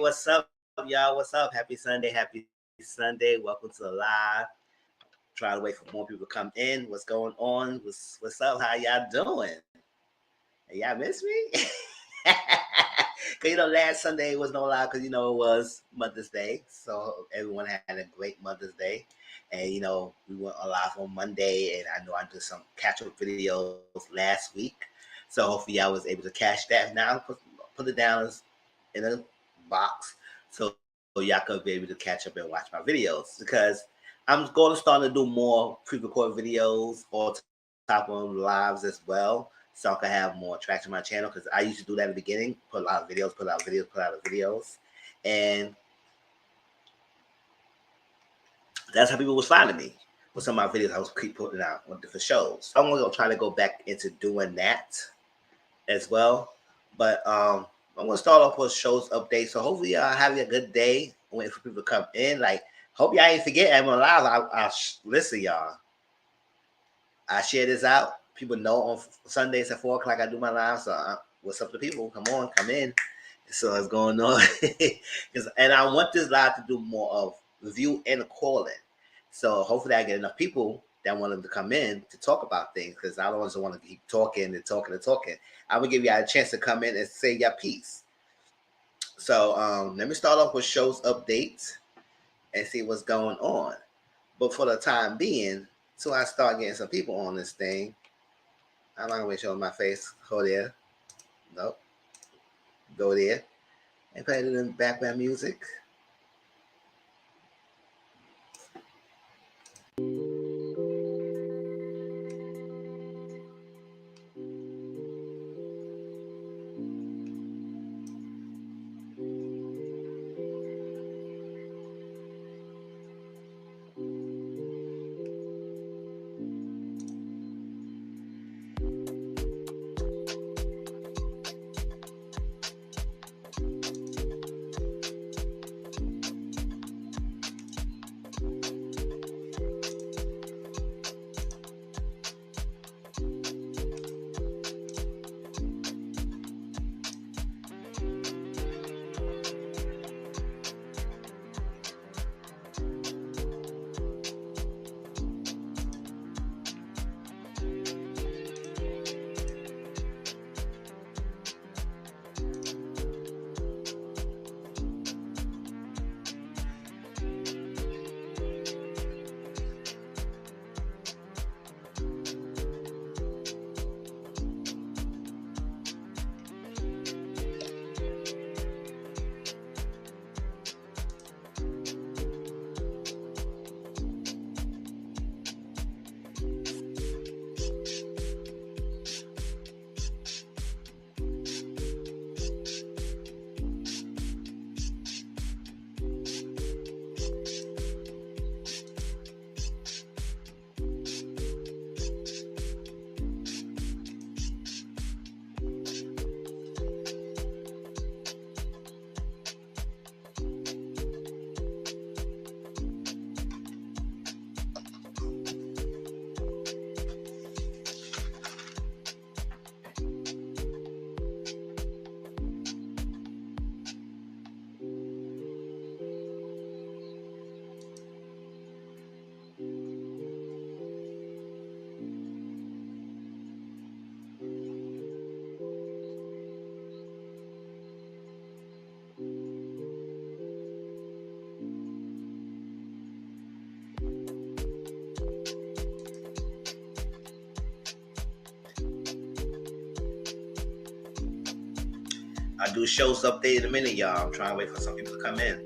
what's up, y'all? What's up? Happy Sunday. Happy Sunday. Welcome to the live. Try to wait for more people to come in. What's going on? What's up? How y'all doing? Hey, y'all miss me? Cause last Sunday was no lie because it was Mother's Day, so everyone had a great Mother's Day, and we went live on Monday, and I know I did some catch up videos last week, so hopefully I was able to catch that. Now put it down in a box so y'all could be able to catch up and watch my videos because I'm going to start to do more pre-recorded videos or top of lives as well, so I can have more traction on my channel because I used to do that in the beginning, put a lot of videos, and that's how people was finding me with some of my videos I was keep putting out on different shows. So I'm going to try to go back into doing that as well, but I'm going to start off with shows update, so hopefully y'all having a good day. I'm waiting for people to come in. Hope y'all ain't forget I'm live. Listen, y'all. I share this out. People know on Sundays at 4 o'clock I do my live. So what's up to people? Come on, come in. So what's going on? And I want this live to do more of review and a call-in. So hopefully I get enough people that want them to come in to talk about things because I don't just want to keep talking and talking and talking. I will give you a chance to come in and say your piece. So let me start off with shows updates and see what's going on. But for the time being, till I start getting some people on this thing, I'm not going to show my face. Go there. Nope. Go there. And play it in background music. I'll do shows update in a minute, y'all. I'm trying to wait for some people to come in.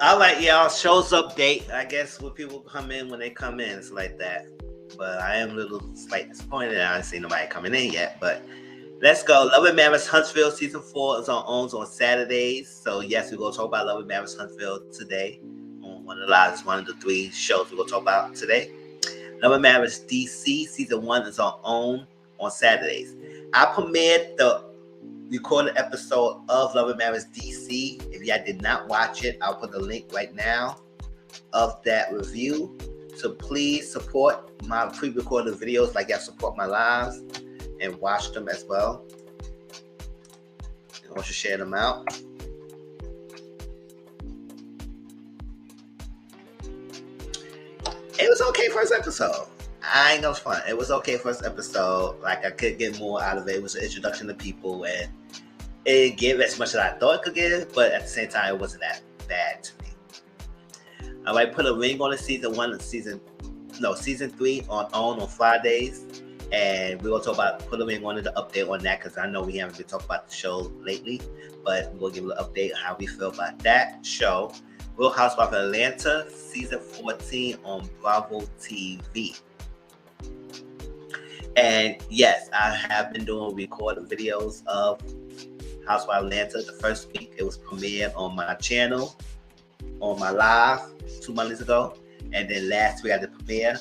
All right, y'all. Shows update. I guess when people come in, when they come in, it's like that. But I am a little slightly disappointed. I don't see nobody coming in yet. But let's go. Love and Marriage Huntsville season 4 is on Saturdays. So yes, we're gonna talk about Love and Marriage Huntsville today on one of the lives, one of the 3 shows we're gonna talk about today. Love and Marriage DC season 1 is on Saturdays. I premiered the recorded episode of Love and Marriage DC. If y'all did not watch it, I'll put the link right now of that review. So please support my pre-recorded videos like y'all support my lives and watch them as well. I want you to share them out. It was okay first episode. I ain't gonna fun. It was okay first episode. Like I could get more out of it. It was an introduction to people and it didn't give as much as I thought it could give, but at the same time it wasn't that bad to me. I might put a ring on the season 1 and season 3 on Fridays. And we're gonna talk about put a ring on the update on that because I know we haven't been talking about the show lately, but we're gonna give an update on how we feel about that show. Real Housewives of Atlanta, season 14 on Bravo TV. And yes, I have been doing recorded videos of Housewives of Atlanta. The first week it was premiered on my channel, on my live 2 months ago. And then last week I did premiere.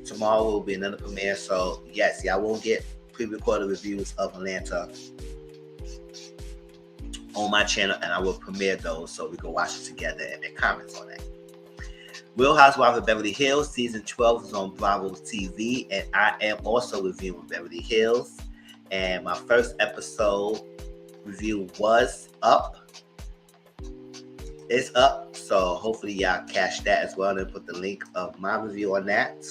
Tomorrow will be another premiere. So yes, y'all will get pre-recorded reviews of Atlanta on my channel, and I will premiere those so we can watch it together and make comments on that. Real Housewives of Beverly Hills season 12 is on Bravo TV, and I am also reviewing Beverly Hills. And my first episode review was up. It's up, so hopefully y'all catch that as well, and put the link of my review on that.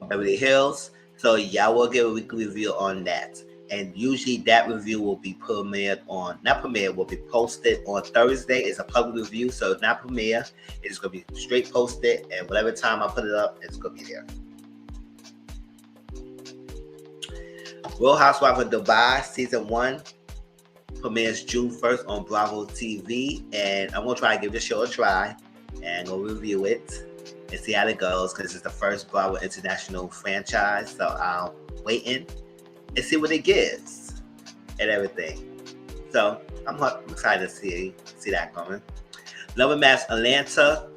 Beverly Hills, so y'all will get a weekly review on that. And usually that review will be will be posted on Thursday. It's a public review, so it's not premiere. It's going to be straight posted, and whatever time I put it up, it's going to be there. Real Housewives of Dubai season 1 premieres June 1st on Bravo TV, and I'm going to try to give this show a try and go review it and see how it goes because it's the first Bravo International franchise, so I'm waiting and see what it gives and everything. So I'm excited to see that coming. Love Match Atlanta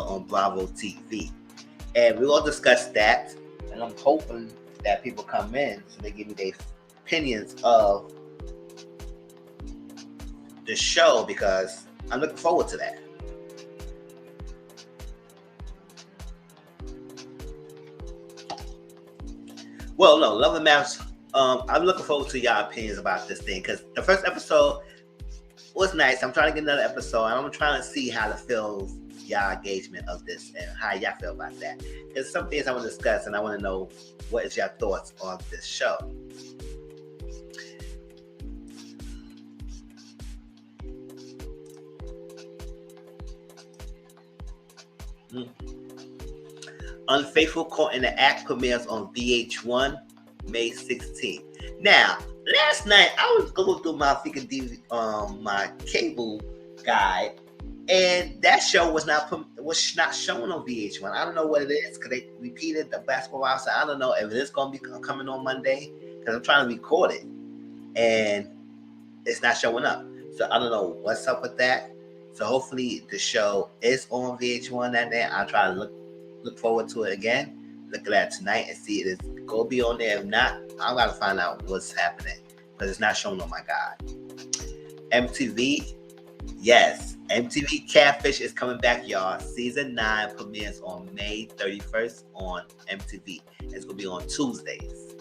on Bravo TV, and we're gonna discuss that. And I'm hoping that people come in so they give me their opinions of the show because I'm looking forward to that. Well, no, Love and Marriage. I'm looking forward to y'all opinions about this thing because the first episode was nice. I'm trying to get another episode. I'm trying to see how it feels, y'all engagement of this and how y'all feel about that. There's some things I want to discuss and I want to know what is your thoughts on this show. Unfaithful Caught in the Act premieres on VH1 May 16th. Now, last night I was going through my my cable guide, and that show was not shown on VH1. I don't know what it is because they repeated the basketball round, so I don't know if it's going to be coming on Monday because I'm trying to record it and it's not showing up. So I don't know what's up with that. So hopefully the show is on VH1 that day. I'll try to look forward to it again. Look at that tonight and see it is go be on there. If not, I gotta find out what's happening because it's not shown on my guide. MTV, yes, MTV Catfish is coming back, y'all. Season 9 premieres on May 31st on MTV. It's gonna be on Tuesdays,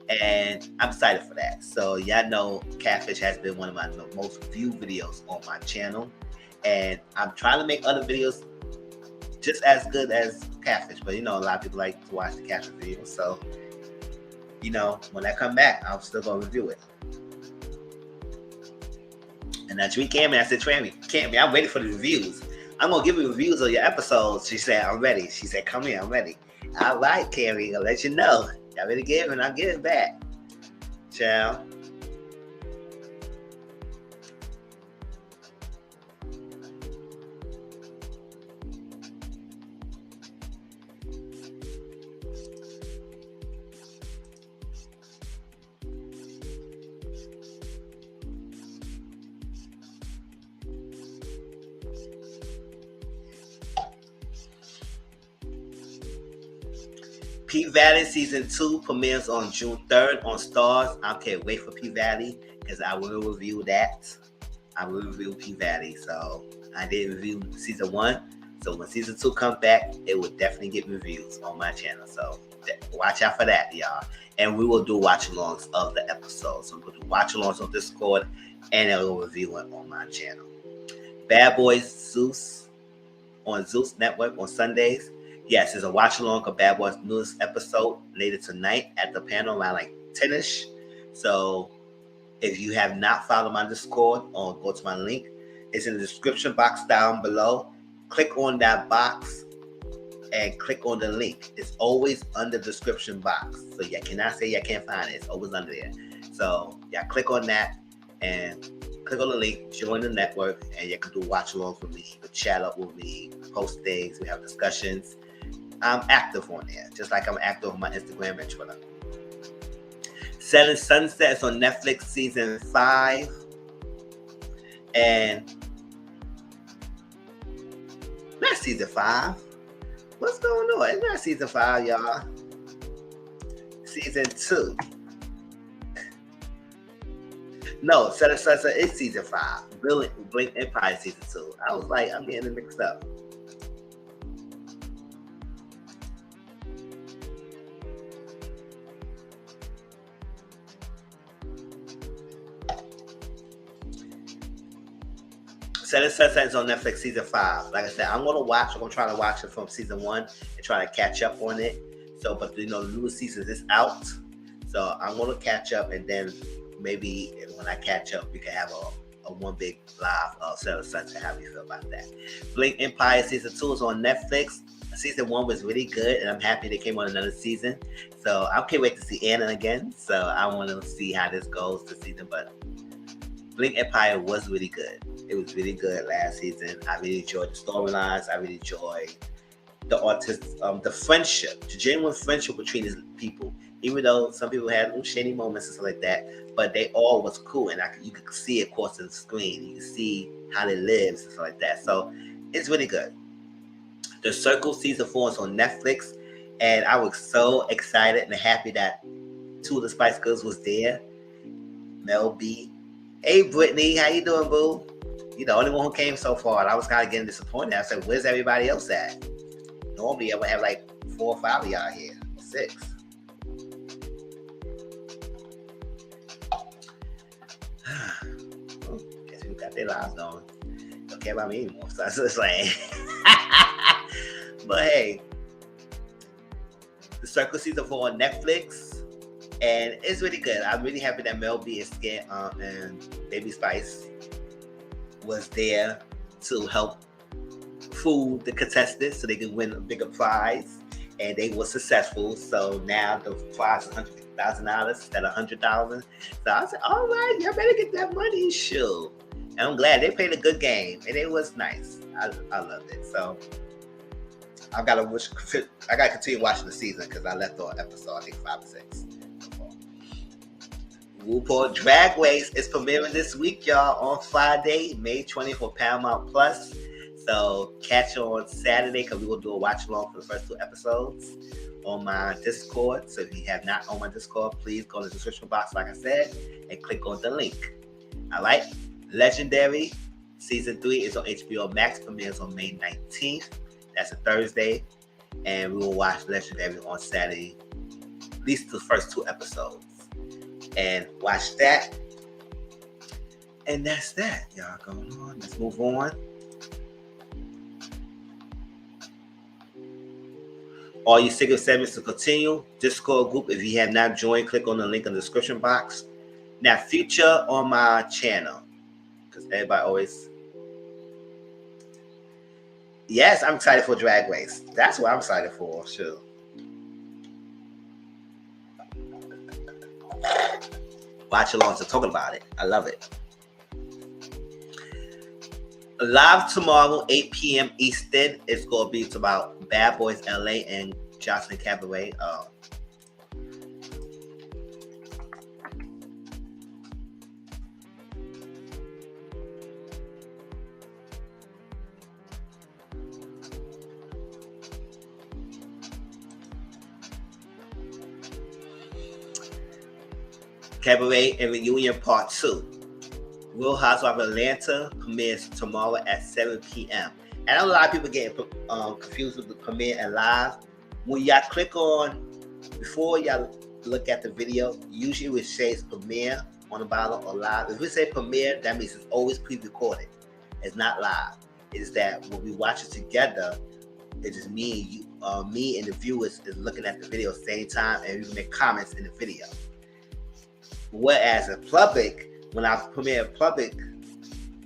and I'm excited for that. So y'all know Catfish has been one of my most viewed videos on my channel, and I'm trying to make other videos just as good as Catfish, but a lot of people like to watch the Catfish videos. So, when I come back, I'm still gonna review it. And I tweet Cammy. I said, Cammy, I'm waiting for the reviews. I'm gonna give you reviews of your episodes. She said, I'm ready. She said, come here, I'm ready. All right, Carrie, I'll let you know. Y'all ready to give and I'll give it back. Ciao. P-Valley Season 2 premieres on June 3rd on Stars. I can't wait for P-Valley because I will review that. I will review P-Valley. So I did review Season 1. So when Season 2 comes back, it will definitely get reviews on my channel. So watch out for that, y'all. And we will do watch-alongs of the episodes. So we'll do watch-alongs on Discord and I will review it on my channel. Bad Boys Zeus on Zeus Network on Sundays. Yes, there's a watch along of Bad Boys newest episode later tonight at the panel around like 10ish. So if you have not followed my Discord or go to my link, it's in the description box down below. Click on that box and click on the link. It's always under the description box. So you cannot say you can't find it. It's always under there. So yeah, click on that and click on the link, join the network, and you can do watch alongs with me. You can chat up with me, post things, we have discussions. I'm active on there, just like I'm active on my Instagram and Twitter. Selling Sunsets on Netflix Season 5. And not Season 5. What's going on? It's not Season 5, y'all. Season 2. No, Selling Sunset is Season 5. Blink Empire Season 2. I was like, I'm getting it mixed up. Selling Sunset is on Netflix Season 5. Like I said, I'm going to try to watch it from Season 1 and try to catch up on it. So, but the newest season is out. So I'm going to catch up, and then maybe when I catch up, we can have a one big live of Selling Sunset. How do you feel about that? Blink Empire Season 2 is on Netflix. Season 1 was really good, and I'm happy they came on another season. So I can't wait to see Anna again. So I want to see how this goes this season. But Blink Empire was really good. It was really good last season. I really enjoyed the storylines. I really enjoyed the friendship, the genuine friendship between these people. Even though some people had little shady moments and stuff like that, but they all was cool, and you could see it across the screen. You could see how they live and stuff like that. So it's really good. The Circle Season 4 is on Netflix, and I was so excited and happy that two of the Spice Girls was there. Mel B. Hey, Brittany, how you doing, boo? You're the only one who came so far, and I was kind of getting disappointed. I said, where's everybody else at? Normally, I would have like 4 or 5 of y'all here, 6. Well, guess we got their lives going. Don't care about me anymore, so that's just like. But hey, The Circle Season 4 on Netflix, and it's really good. I'm really happy that Mel B and Baby Spice was there to help fool the contestants so they could win a bigger prize, and they were successful. So now the prize is $150,000 instead of $100,000. So I said, all right, y'all better get that money, sure. And I'm glad they played a good game, and it was nice. I loved it. So I gotta continue watching the season because I left on episode I think 5 or 6. RuPaul Drag Race is premiering this week, y'all, on Friday, May 20th for Paramount Plus. So catch on Saturday because we will do a watch along for the first 2 episodes on my Discord. So if you have not on my Discord, please go to the description box, like I said, and click on the link. All right. Legendary Season 3 is on HBO Max, premieres on May 19th. That's a Thursday. And we will watch Legendary on Saturday, at least the first 2 episodes. And watch that. And that's that, y'all. Going on. Let's move on. All your Secret segments to continue. Discord group, if you have not joined, click on the link in the description box. Now, feature on my channel, because everybody always Yes, I'm excited for Drag Race. That's what I'm excited for. Sure. Watch along to talk about it. I love it. Live tomorrow, 8 p.m. Eastern. It's going to be about Bad Boys LA and Jocelyn Cabaret. Cabaret and Reunion Part 2. Real Housewives of Atlanta premieres tomorrow at 7 p.m. And I know a lot of people getting confused with the premiere and live. When y'all click on, before y'all look at the video, usually it says premiere on the bottom or live. If we say premiere, that means it's always pre-recorded. It's not live. It's that when we watch it together, it's just me and you, me and the viewers is looking at the video at the same time, and we can make comments in the video. Whereas in public, when I premiere in public,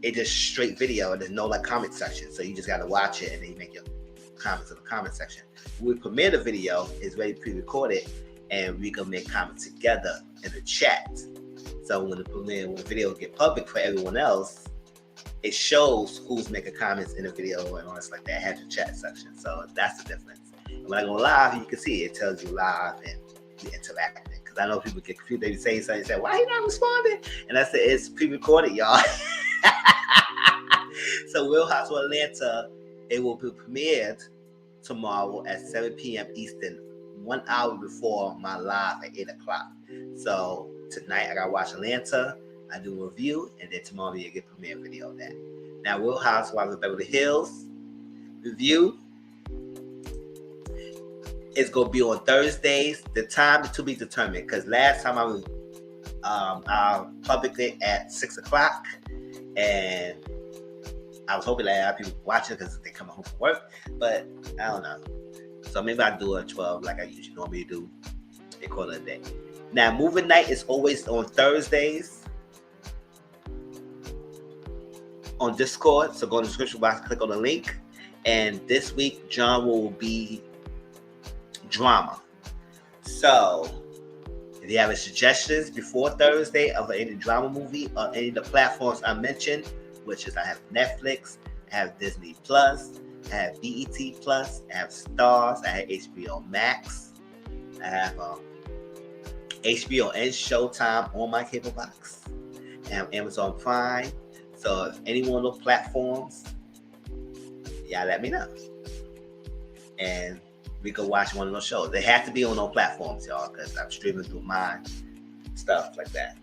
it's just straight video and there's no like comment section. So you just got to watch it and then you make your comments in the comment section. When we premiere the video, it's already pre-recorded and we can make comments together in the chat. So when the video get public for everyone else, it shows who's making comments in the video and all this like that. Has your chat section. So that's the difference. And when I go live, you can see it tells you live and you interacting. I know people get confused. They be saying something, say, "Why you not responding?" And I said, "It's pre-recorded, y'all." So, Real Housewives of Atlanta, it will be premiered tomorrow at 7 p.m. Eastern, 1 hour before my live at 8 o'clock. So tonight I gotta watch Atlanta. I do a review, and then tomorrow you get premiere video of that. Now, Real Housewives of Beverly Hills review. It's gonna be on Thursdays. The time is to be determined because last time I published it at 6 o'clock, and I was hoping that a lot of people watch it because they come home from work, but I don't know. So maybe I'll do it at 12 like I usually normally do. They call it a day. Now, movie night is always on Thursdays on Discord. So go to the description box, click on the link, and this week John will be drama. So if you have any suggestions before Thursday of any drama movie or any of the platforms I mentioned, which is I have Netflix, I have Disney Plus, I have BET Plus, I have Stars, I have HBO Max, I have HBO and Showtime on my cable box, I have Amazon Prime. So if any one of those platforms, y'all let me know. And we could watch one of those shows. They have to be on those platforms, y'all, because I'm streaming through my stuff like that.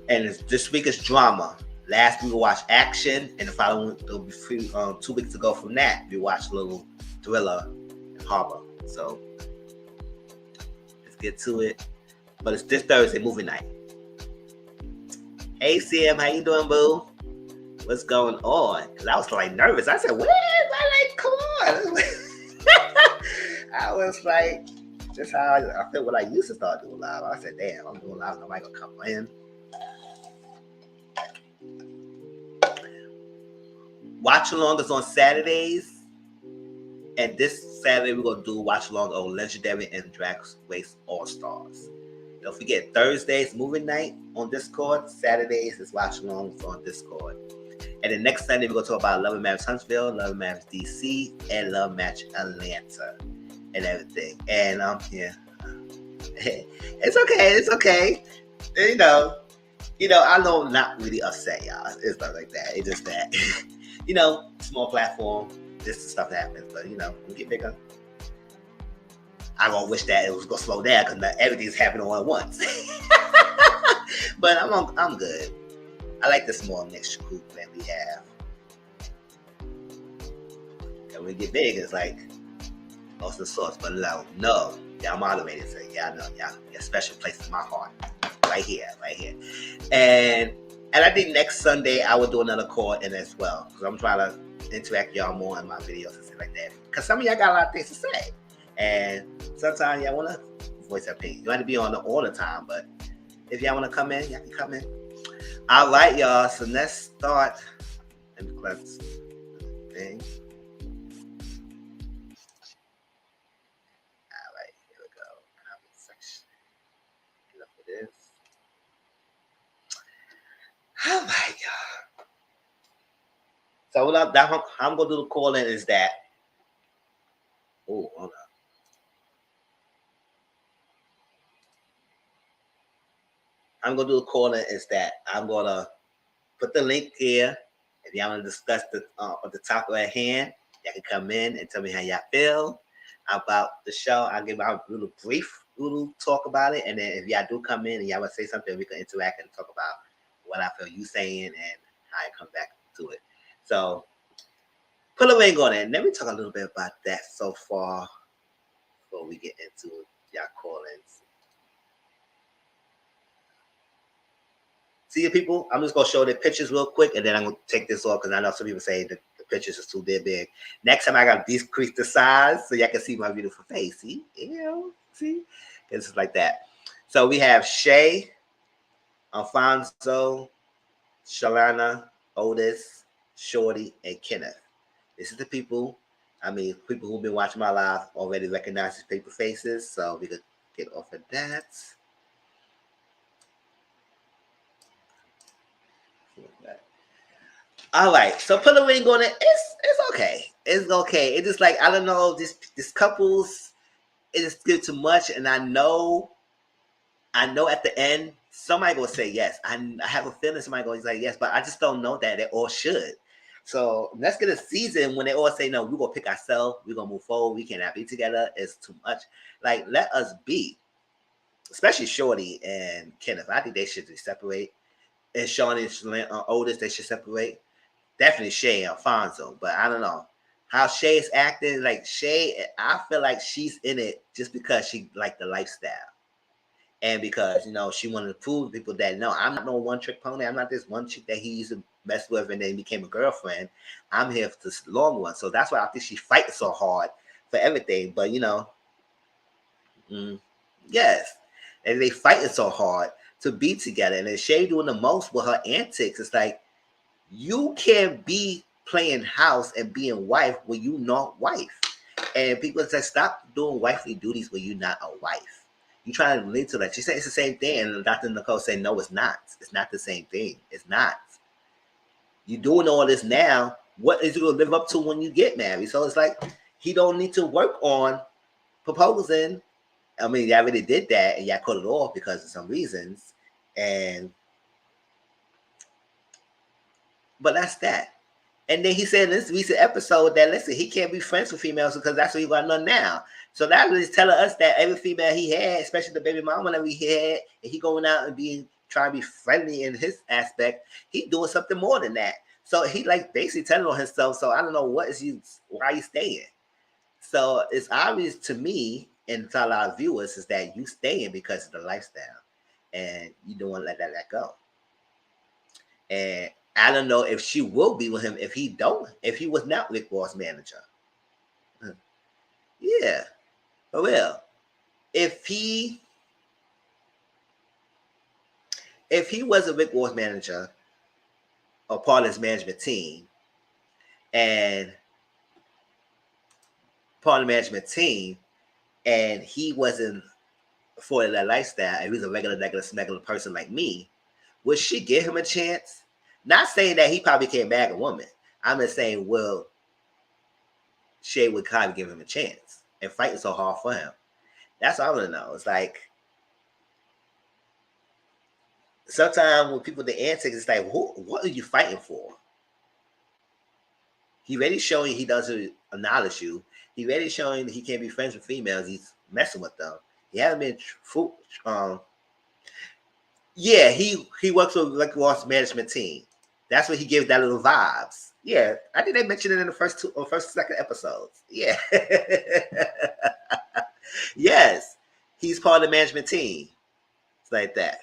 And this week is drama. Last week we watched action, and the following week, it'll be 2 weeks ago from that, we watched a little thriller and horror. So let's get to it. But it's this Thursday, movie night. Hey, CM, how you doing, boo? What's going on? Because I was like nervous. I said, "What?" I like, come on. I was like, just how I feel when I used to start doing live. I said, damn, I'm doing live. Nobody gonna come in. Watch along is on Saturdays. And this Saturday, we're going to do watch along on Legendary and Drag Race All Stars. Don't forget, Thursdays, movie night on Discord. Saturdays is watch along on Discord. And then next Sunday, we're going to talk about Love Match Huntsville, Love Match DC, and Love Match Atlanta, and everything. And yeah, it's okay. It's okay. You know, I know I'm not really upset, y'all. It's not like that. It's just that, small platform, this is stuff that happens. But we get bigger. I gonna wish that it was gonna slow down because everything's happening all at once. But I'm good. I like the small mixed group that we have. And when we get big, it's like most of the sauce. But no, y'all moderators, so y'all know y'all a special place in my heart. Right here. And I think next Sunday I will do another call in as well. Because I'm trying to interact y'all more in my videos and stuff like that. Because some of y'all got a lot of things to say. And sometimes y'all want to voice your opinion. You don't have to be on all the time, but if y'all want to come in, y'all can come in. All right, y'all. So let's start. Let me cleanse. thing. All right, here we go. Comment section. Enough of this. Oh my God. So what I'm gonna do the calling is that. Oh, hold on. I'm gonna do the calling is that I'm gonna put the link here. If y'all want to discuss the topic at hand, y'all can come in and tell me how y'all feel about the show. I'll give out a little brief little talk about it, and then if y'all do come in and y'all want to say something, we can interact and talk about what I feel you saying and how I come back to it. So put a ring on it. Let me talk a little bit about that so far before we get into y'all call-ins. See you people, I'm just gonna show the pictures real quick and then I'm gonna take this off because I know some people say the pictures are too big. Next time I gotta decrease the size so y'all can see my beautiful face. See? Ew. See? It's like that. So we have Shay, Alfonso, Shalana, Otis, Shorty, and Kenneth. This is the people, people who've been watching my live already recognize these paper faces, so we could get off of that. All right, so put a ring on it. It's okay. It's okay. It's just like I don't know. This couples, it is still too much, and I know at the end somebody gonna say yes. I have a feeling somebody gonna say yes, but I just don't know that they all should. So let's get a season when they all say no. We're gonna pick ourselves. We're gonna move forward. We cannot be together. It's too much. Like let us be, especially Shorty and Kenneth. I think they should separate. And Sean and Otis, they should separate. Definitely Shay and Alfonso, but I don't know how Shay is acting. Like Shay, I feel like she's in it just because she liked the lifestyle, and because she wanted to prove to people that no, I'm not no one trick pony. I'm not this one chick that he used to mess with and then became a girlfriend. I'm here for this long one, so that's why I think she's fighting so hard for everything. But yes, and they fighting so hard to be together, and then Shay doing the most with her antics. It's like you can't be playing house and being wife when you not wife. And people say stop doing wifely duties when you're not a wife. You try to relate to that. She said it's the same thing, and Dr. Nicole said no, it's not. It's not the same thing. It's not. You're doing all this now. What is you gonna live up to when you get married? So it's like he don't need to work on proposing. I mean, y'all already did that, and y'all cut it off because of some reasons. But that's that. And then he said in this recent episode that listen, he can't be friends with females because that's what he got done now. So that is telling us that every female he had, especially the baby mama that we had, and he going out and trying to be friendly in his aspect, he doing something more than that. So he like basically telling on himself. So I don't know why you staying. So it's obvious to me and to a lot of viewers is that you staying because of the lifestyle, and you don't want to let that go. And I don't know if she will be with him if he was not Rick Ross' manager. Yeah, for real. If he was a Rick Ross manager or part of his management team, and and he wasn't for that lifestyle, and he was a regular smuggler person like me, would she give him a chance? Not saying that he probably can't bag a woman. I'm just saying, well, Shay would kind of give him a chance and fighting so hard for him. That's all I want to know. It's like sometimes when people the antics, it's like, what are you fighting for? He already showing he doesn't acknowledge you. He already showing that he can't be friends with females. He's messing with them. He haven't been yeah, he works with Rick Ross management team. That's what he gives that little vibes. Yeah, I think they mentioned it in the first second episodes. Yeah. Yes, he's part of the management team. It's like that.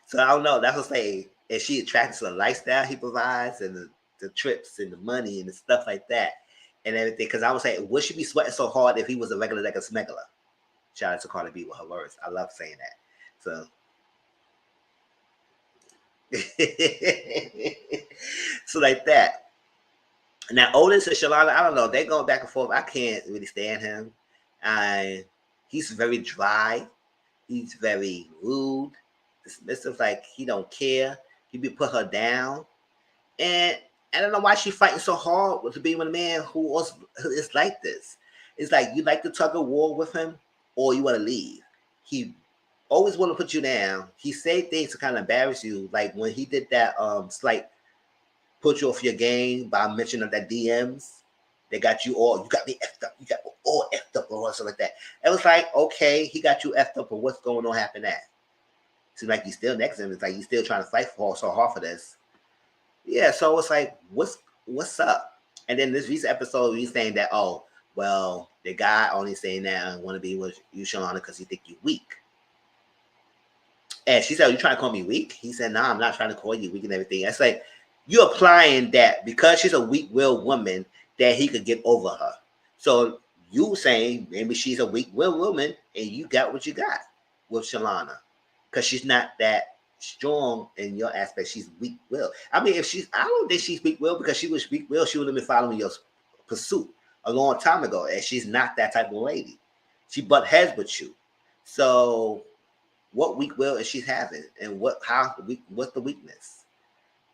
So I don't know. That's what I'm saying. Is she attracted to the lifestyle he provides and the trips and the money and the stuff like that and everything? Because I was saying, would she be sweating so hard if he was a regular like a smuggler? Shout out to Cardi B with her words. I love saying that. So So like that. Now, Otis and Shalana, I don't know. They're going back and forth. I can't really stand him. And he's very dry. He's very rude, dismissive. Like he don't care. He be put her down, and I don't know why she's fighting so hard to be with a man who also is like this. It's like you like to tug a war with him, or you want to leave. He always want to put you down. He say things to kind of embarrass you, like when he did that slight put you off your game by mentioning that DMs. They got you all. You got me effed up. You got all effed up or something like that. It was like, okay, he got you effed up, but what's going on happened that? Seems like you still next to him. It's like you still trying to fight for so hard for this. Yeah, so it's like, what's up? And then this recent episode, he's saying that, oh, well, the guy only saying that I want to be with you, Shalana, because he think you weak. And she said, you trying to call me weak? He said, no, I'm not trying to call you weak and everything. It's like you're applying that because she's a weak-willed woman that he could get over her. So you saying maybe she's a weak-willed woman and you got what you got with Shalana because she's not that strong in your aspect. She's weak-willed. I mean, I don't think she's weak-willed because she was weak-willed. She would have been following your pursuit a long time ago, and she's not that type of lady. She butt heads with you. So what weak will is she having, and what's the weakness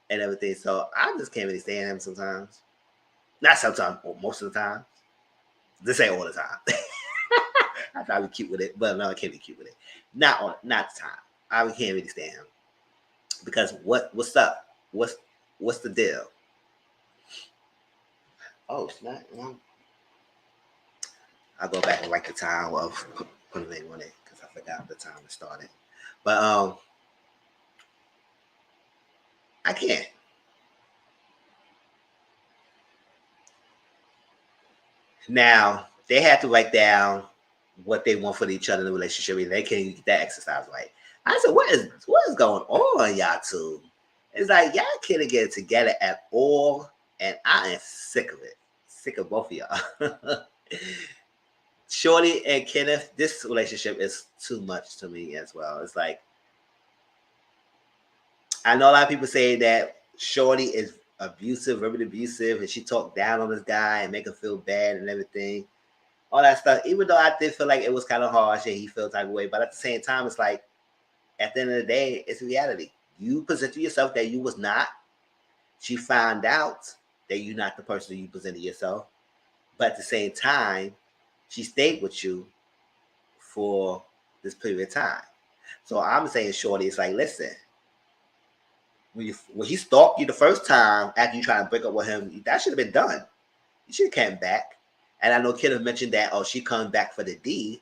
and everything. So I just can't really stand him sometimes. Not sometimes, most of the time. This ain't all the time. I try to be cute with it, but no, I can't be cute with it. Not the time. I can't really stand him because what's up? What's the deal? Oh, it's not. I'll go back and write the time of putting a name on it because I forgot the time it started. But I can't. Now they have to write down what they want for each other in the relationship, and they can't get that exercise right. I said, what is going on, y'all two? It's like y'all can't get it together at all, and I am sick of it. Sick of both of y'all. Shorty and Kenneth, this relationship is too much to me as well. It's like I know a lot of people say that Shorty is abusive, very abusive, and she talked down on this guy and make him feel bad and everything. All that stuff. Even though I did feel like it was kind of harsh and he felt type of way, but at the same time, it's like at the end of the day, it's reality. You presented yourself that you was not. She found out that you're not the person you presented yourself, but at the same time, she stayed with you for this period of time. So I'm saying, Shorty, it's like, listen, when he stalked you the first time after you try to break up with him, that should have been done. You should have came back. And I know Kenneth mentioned that, oh, she comes back for the D.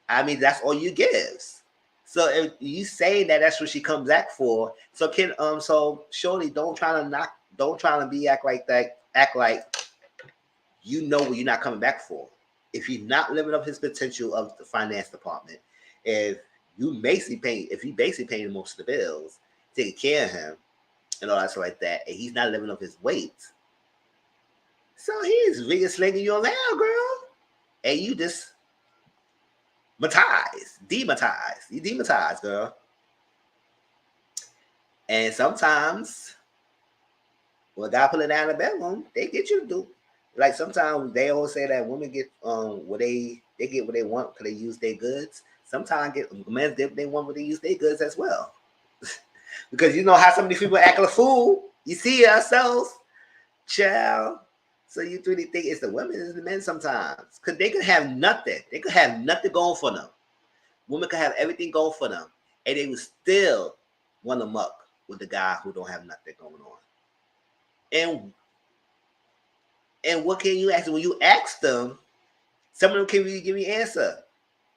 I mean, that's all you gives. So if you saying that that's what she comes back for, so so Shorty, don't try to be act like that, act like you know what you're not coming back for. If he's not living up his potential of the finance department, if you basically paying most of the bills, taking care of him, and all that stuff like that, and he's not living up his weight, so he's really slinging you around, girl, and you just dematized, girl. And sometimes, when God put it down in the bedroom, they get you to do. Like sometimes they always say that women get what they get what they want because they use their goods. Sometimes men get they want what they use their goods as well. Because you know how some of these people act like a fool. You see ourselves, child. So you really think it's the women and the men sometimes. Because they could have nothing. They could have nothing going for them. Women could have everything going for them. And they would still want to muck with the guy who don't have nothing going on. And what can you ask them? When you ask them, some of them can't really give you an answer.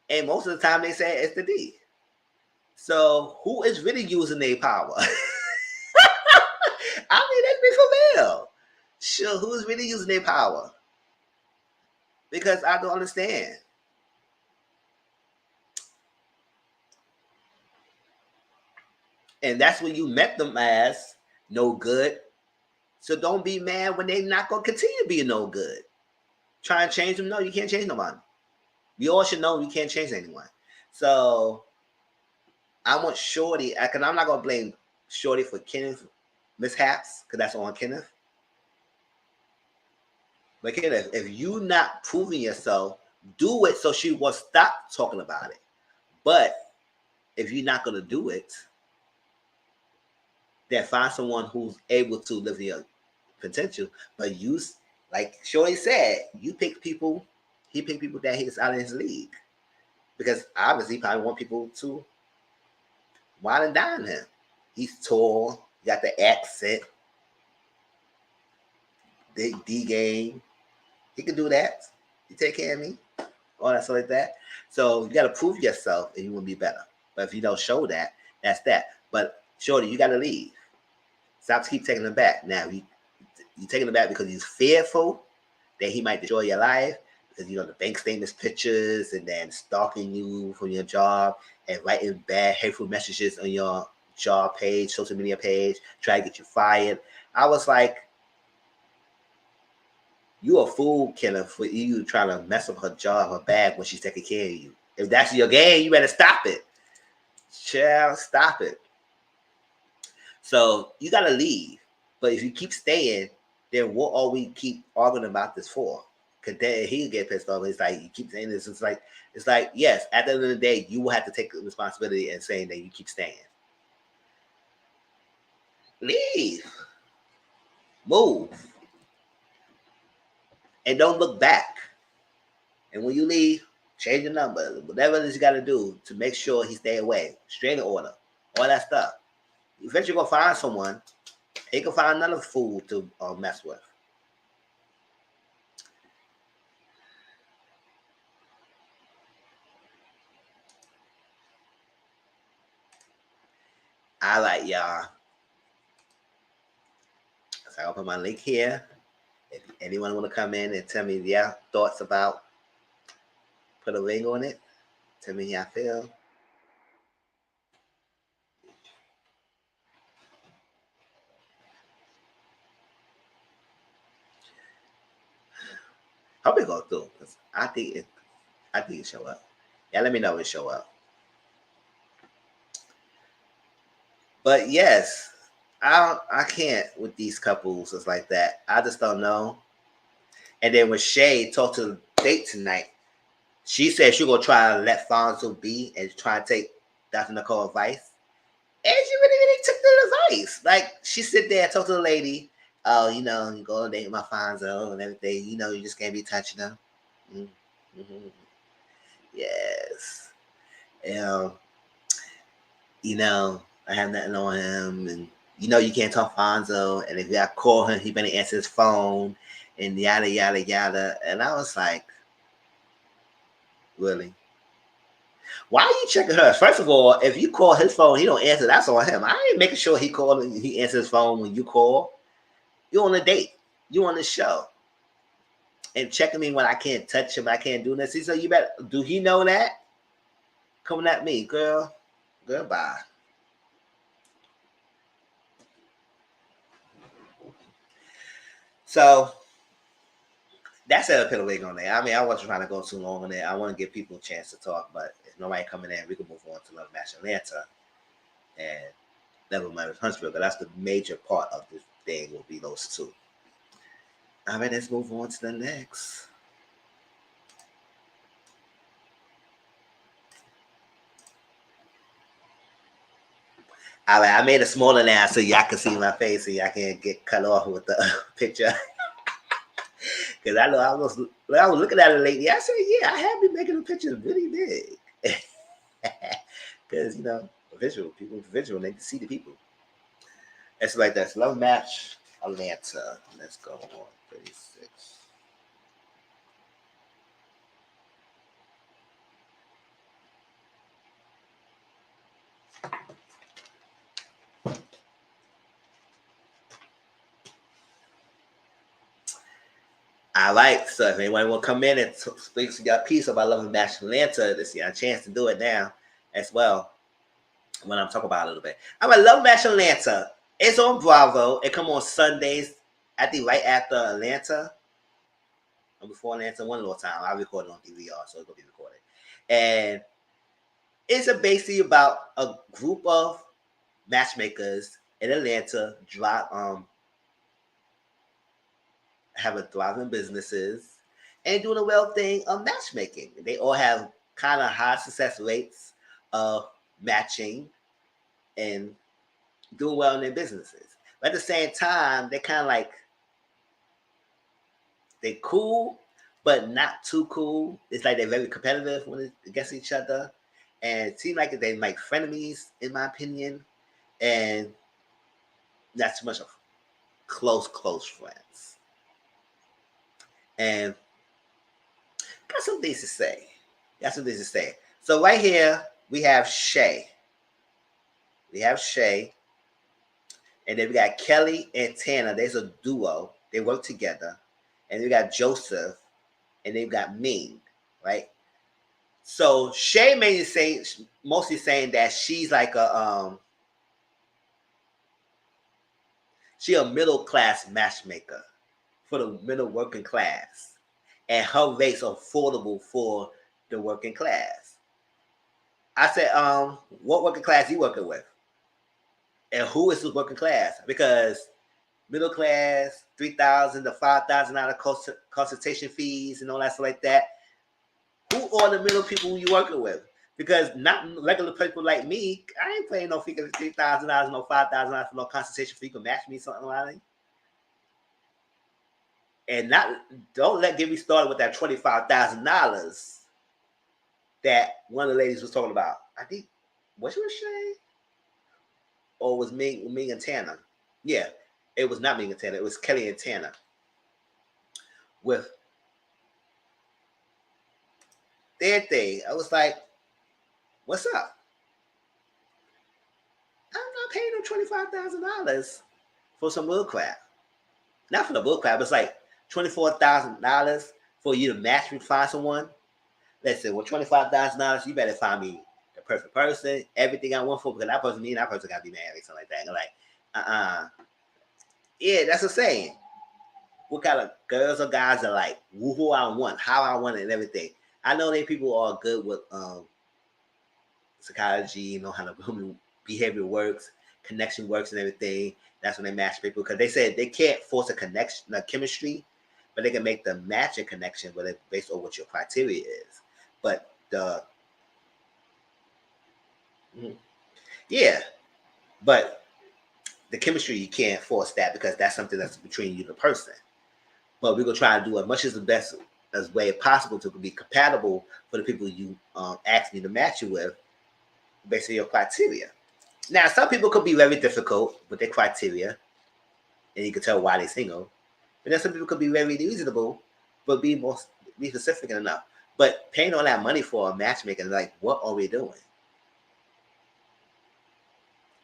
And most of the time they say it's the D. So who is really using their power? I mean, let's be for real. Sure, who's really using their power? Because I don't understand. And that's when you met them as no good. So don't be mad when they're not going to continue being no good. Try and change them. No, you can't change nobody. We all should know you can't change anyone. So I want Shorty, because I'm not going to blame Shorty for Kenneth mishaps, because that's on Kenneth. But Kenneth, if you not proving yourself, do it so she will stop talking about it. But if you're not gonna do it, then find someone who's able to live in your potential. But you, like Shorty said, you pick people. He picked people that he's out of his league, because obviously he probably want people to wine and dine him. He's tall, got the accent, the D game. He can do that. He take care of me, all that stuff like that. So you got to prove yourself, and you will be better. But if you don't show that, that's that. But Shorty, you got to leave. Stop keep taking him back. Now you taking him back because he's fearful that he might destroy your life, because the bank statements pictures, and then stalking you from your job and writing bad hateful messages on your job page, social media page, try to get you fired. I was like, you a fool, Killer, for you trying to mess up her job, her bag, when she's taking care of you. If that's your game, you better stop it. Child, stop it. So you gotta leave. But if you keep staying, then what are we keep arguing about this for? Because then he'll get pissed off. It's like you keep saying this. It's like yes, at the end of the day, you will have to take responsibility and saying that you keep staying. Leave. Move. And don't look back. And when you leave, change your number. Whatever it is you got to do to make sure he stay away. Restraining order. All that stuff. Eventually you're going to find someone. He can find another fool to mess with. I like y'all. So I'll put my link here. If anyone want to come in and tell me their thoughts about put a ring on it, tell me how I feel. Hope it go through, because I think it show up. Yeah, let me know if it show up. But yes, I can't with these couples. It's like that. I just don't know. And then when Shay talked to the date tonight, she said she's gonna try to let Fonzo be and try to take Dr. Nicole's advice. And she really took the advice. Like, she sit there and talk to the lady. Oh, you go on a date with my Fonzo and everything. You just can't be touching them. Mm-hmm. Yes. I have nothing on him, and you can't talk Fonzo, and if I call him, he better answer his phone, and yada yada yada. And I was like, really? Why are you checking her? First of all, if you call his phone, he don't answer. That's on him. I ain't making sure he answers his phone when you call. You're on a date. You on the show, and checking me when I can't touch him, I can't do this. So you better. Do he know that? Coming at me, girl. Goodbye. So that's a put a wig on there. I mean, I wasn't trying to go too long on there. I want to give people a chance to talk, but if nobody coming in, we can move on to Love Match Atlanta and Love Match Huntsville. But that's the major part of this thing will be those two. All right, let's move on to the next. All right, I made it smaller now so y'all can see my face and y'all can get cut off with the picture. Because I know when I was looking at it lately, I said, yeah, I have been making the pictures really big. Because, visual, they can see the people. It's like that's Love Match Atlanta. Let's go on 36. All right, so if anyone will come in and speak to your piece about Love Match Atlanta, this is a chance to do it now as well. When I'm talking about it a little bit, I'm a Love Match Atlanta. It's on Bravo. It come on Sundays right after Atlanta. Or before Atlanta, one little time. I record it on DVR, so it's gonna be recorded. And it's basically about a group of matchmakers in Atlanta, have a thriving businesses and doing a well thing of matchmaking. They all have kind of high success rates of matching and doing well in their businesses. But at the same time, they're kind of like they cool, but not too cool. It's like they're very competitive when against each other, and it seems like they like frenemies, in my opinion, and not too much of close friends. And got some things to say. So right here we have Shay. And then we got Kelly and Tanner. There's a duo. They work together. And we got Joseph, and they've got Ming, right? So Shay mostly saying that she's like she a middle class matchmaker for the middle working class, and her rates are affordable for the working class. I said, what working class you working with? And who is the working class? Because middle class, $3,000 to $5,000 consultation fees and all that stuff like that. Who are the middle people you working with? Because not regular people like me, I ain't paying no fee for $3,000, no $5,000 for no consultation fee. You can match me something like that. And don't get me started with that $25,000 that one of the ladies was talking about. I think, was it Shay? Or was Ming and Tanner? Yeah, it was not Ming and Tanner. It was Kelly and Tanner. With their thing. I was like, what's up? I'm not paying them $25,000 for some bull crap. Not for the bull crap. It's like $24,000 for you to match me, find someone. Listen, with $25,000, you better find me the perfect person, everything I want for, because that person, me and that person gotta be married, something like that. And like, yeah, that's a saying. What kind of girls or guys are like, who I want, how I want it, and everything. I know they people are good with psychology, know how the behavior works, connection works, and everything. That's when they match people, because they said they can't force a connection, a chemistry, but they can make the matching connection, but based on what your criteria is. But yeah, but the chemistry you can't force that, because that's something that's between you and the person. But we're gonna try to do as much as the best as way possible to be compatible for the people you ask me to match you with, based on your criteria. Now, some people could be very difficult with their criteria, and you can tell why they're single. But then some people could be very reasonable, but be specific enough. But paying all that money for a matchmaker, like, what are we doing?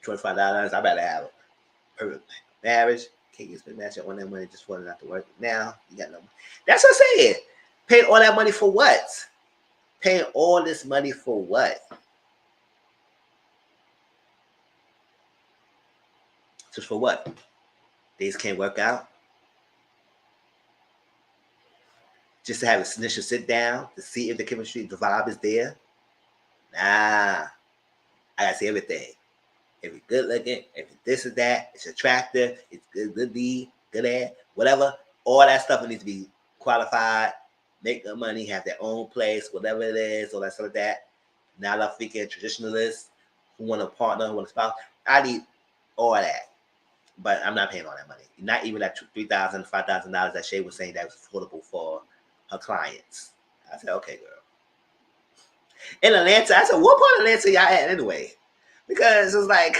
$25, I better have a perfect marriage. Can't you spend matching all that money just for it not to work? Now you got no money. That's what I'm saying. Paying all that money for what? Paying all this money for what? Just for what? Things can't work out. Just to have an initial sit down to see if the chemistry, the vibe is there. Nah, I gotta see everything. If it's good looking, if it's this or that, it's attractive, it's good be, good at, whatever. All that stuff needs to be qualified, make good money, have their own place, whatever it is, all that stuff like that. Not a freaking traditionalist who want a partner, who want a spouse. I need all that. But I'm not paying all that money. Not even that $3,000, $5,000 that Shay was saying that was affordable for her clients. I said, okay, girl. In Atlanta, I said, what part of Atlanta y'all at anyway? Because it was like,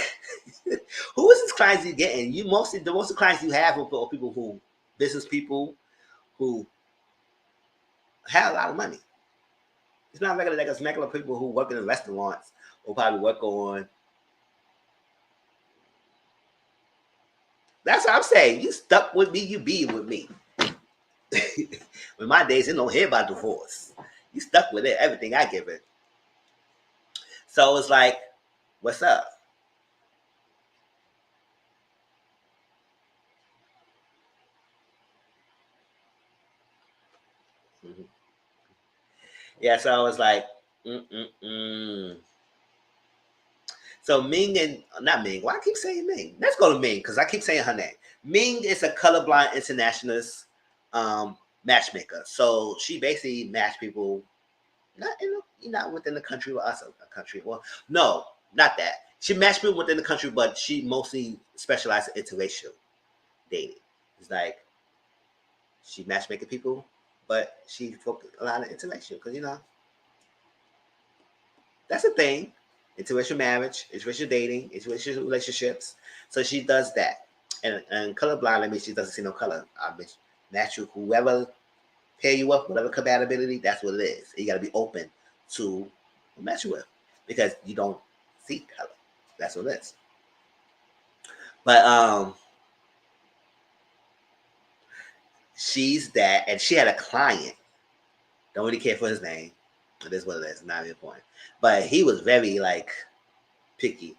who is this clients you getting? The most of the clients you have are people who, business people who have a lot of money. It's not regular, like it's regular people who work in restaurants or probably work on. That's what I'm saying. You stuck with me, you be with me. In my days, they don't hear about divorce. You stuck with it, everything I give it. So it's like, what's up? Mm-hmm. Yeah, so I was like, mm-mm-mm. So Ming and not Ming. Why I keep saying Ming? Let's go to Ming because I keep saying her name. Ming is a colorblind internationalist matchmaker. So she basically match people not within the country with us, a country. Well, no, not that. She matched people within the country, but she mostly specializes in interracial dating. It's like she matchmaking people, but she focused a lot of interracial because that's a thing. Interracial marriage, interracial dating, interracial relationships. So she does that. And colorblind, that means she doesn't see no color. I mean, match you whoever pair you up, whatever compatibility, that's what it is. You got to be open to match you with because you don't see color. That's what it is. But she's that, and she had a client. Don't really care for his name. It is what it is. Not your point. But he was very like picky.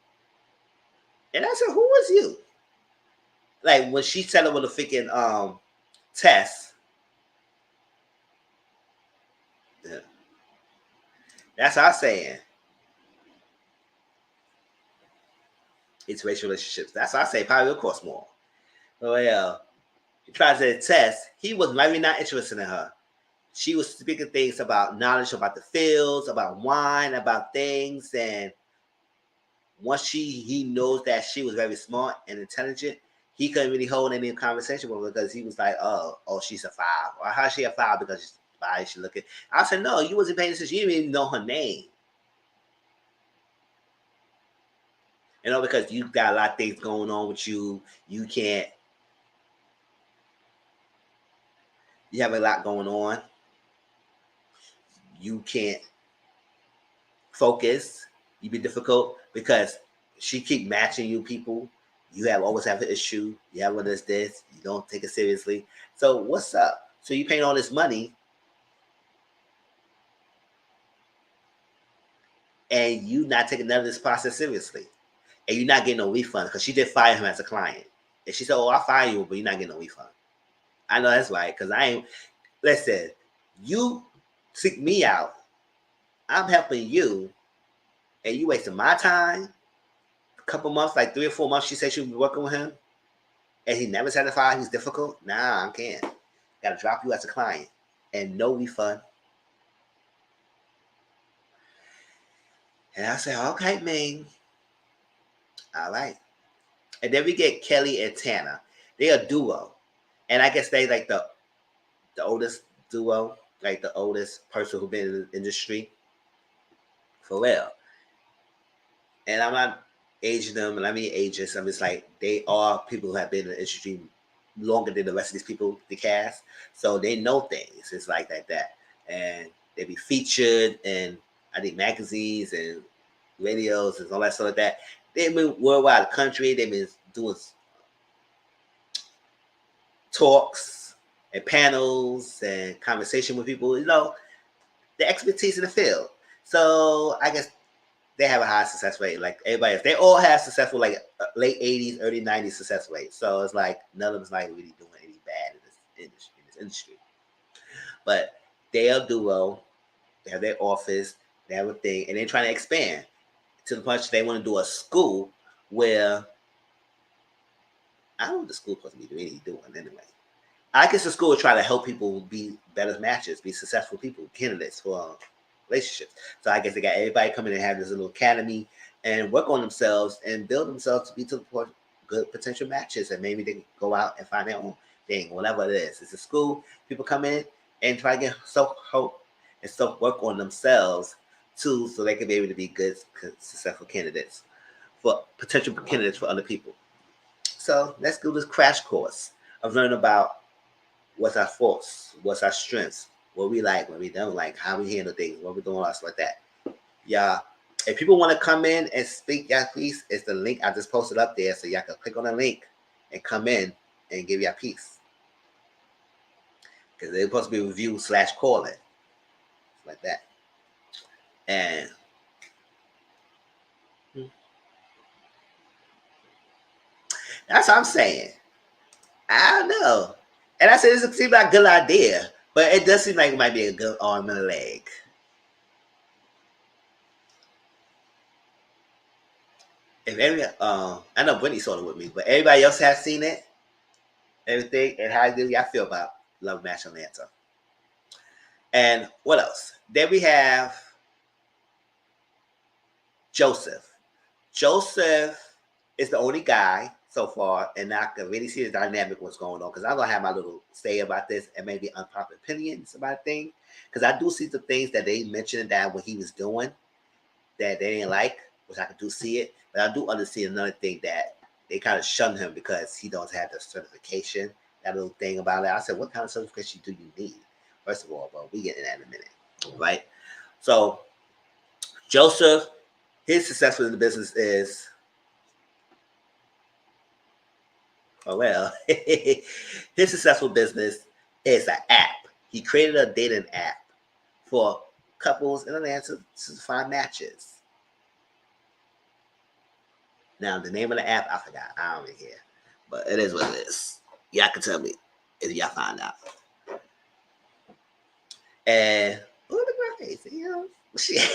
And I said, "Who was you?" Like when she set up with a freaking test. Yeah. That's what I'm saying. It's racial relationships. That's what I say. Probably will cost more. Well, he tries to test. He was maybe not interested in her. She was speaking things about knowledge about the fields, about wine, about things, and once he knows that she was very smart and intelligent, he couldn't really hold any conversation with her because he was like, oh, she's a 5. Or how's she a 5 because she's why is she looking? I said, no, you wasn't paying attention. You didn't even know her name. Because you got a lot of things going on with you. You have a lot going on. You can't focus. You be difficult because she keep matching you people. You always have an issue. You have one that's this. You don't take it seriously. So what's up? So you paying all this money and you not taking none of this process seriously. And you're not getting no refund because she did fire him as a client. And she said, oh, I'll fire you, but you're not getting no refund. I know that's right because I ain't. Listen, you seek me out. I'm helping you and you wasting my time. A couple months, like 3 or 4 months, she said she would be working with him. And he never satisfied. He's difficult. Nah, I can't. Got to drop you as a client and no refund. And I said, okay, Ming. All right. And then we get Kelly and Tana. They're a duo. And I guess they like the oldest duo, like the oldest person who's been in the industry. For real. And I'm not aging them, and I mean ages. I'm just like, they are people who have been in the industry longer than the rest of these people, the cast. So they know things. It's like that. And they be featured in, I think, magazines and radios and all that stuff like that. They've been worldwide, the country. They've been doing talks and panels and conversation with people, the expertise in the field. So I guess they have a high success rate like everybody else. They all have successful, like late 80s, early 90s success rate. So it's like none of them's like really doing any bad in this industry. But they are a duo. They have their office. They have a thing. And they're trying to expand to the point they want to do a school where I don't know what the school supposed to be really doing anyway. I guess the school would try to help people be better matches, be successful people, candidates for relationships. So I guess they got everybody coming and have this little academy and work on themselves and build themselves to be to the point good potential matches, and maybe they can go out and find their own thing, whatever it is. It's a school. People come in and try to get self hope and self work on themselves too, so they can be able to be good, successful candidates for potential candidates for other people. So let's do this crash course of learning about what's our faults, what's our strengths, what we like, what we don't like, how we handle things, what we're doing, all like that. Yeah. If people want to come in and speak, y'all, please, it's the link I just posted up there. So y'all can click on the link and come in and give y'all piece. Because they're supposed to be review / calling. Like that. And that's what I'm saying. I don't know. And I said this seems like a good idea, but it does seem like it might be a good arm and a leg. if every I know Brittany saw it with me, but everybody else has seen it, everything, and how do y'all feel about Love Match Atlanta? And what else? Then we have Joseph. Joseph is the only guy so far, and I can really see the dynamic what's going on. Because I'm gonna have my little say about this and maybe unpopular opinions about things. Because I do see the things that they mentioned that what he was doing that they didn't like, which I can do see it. But I do understand another thing that they kind of shunned him because he don't have the certification. That little thing about it. I said, what kind of certification do you need? First of all, but we get in that in a minute, right? So Joseph, his success in the business is, oh well, his successful business is an app. He created a dating app for couples in Atlanta to find matches. Now, the name of the app, I forgot. I don't really care. But it is what it is. Y'all can tell me if y'all find out. And, oh, look at my face. You know, shit.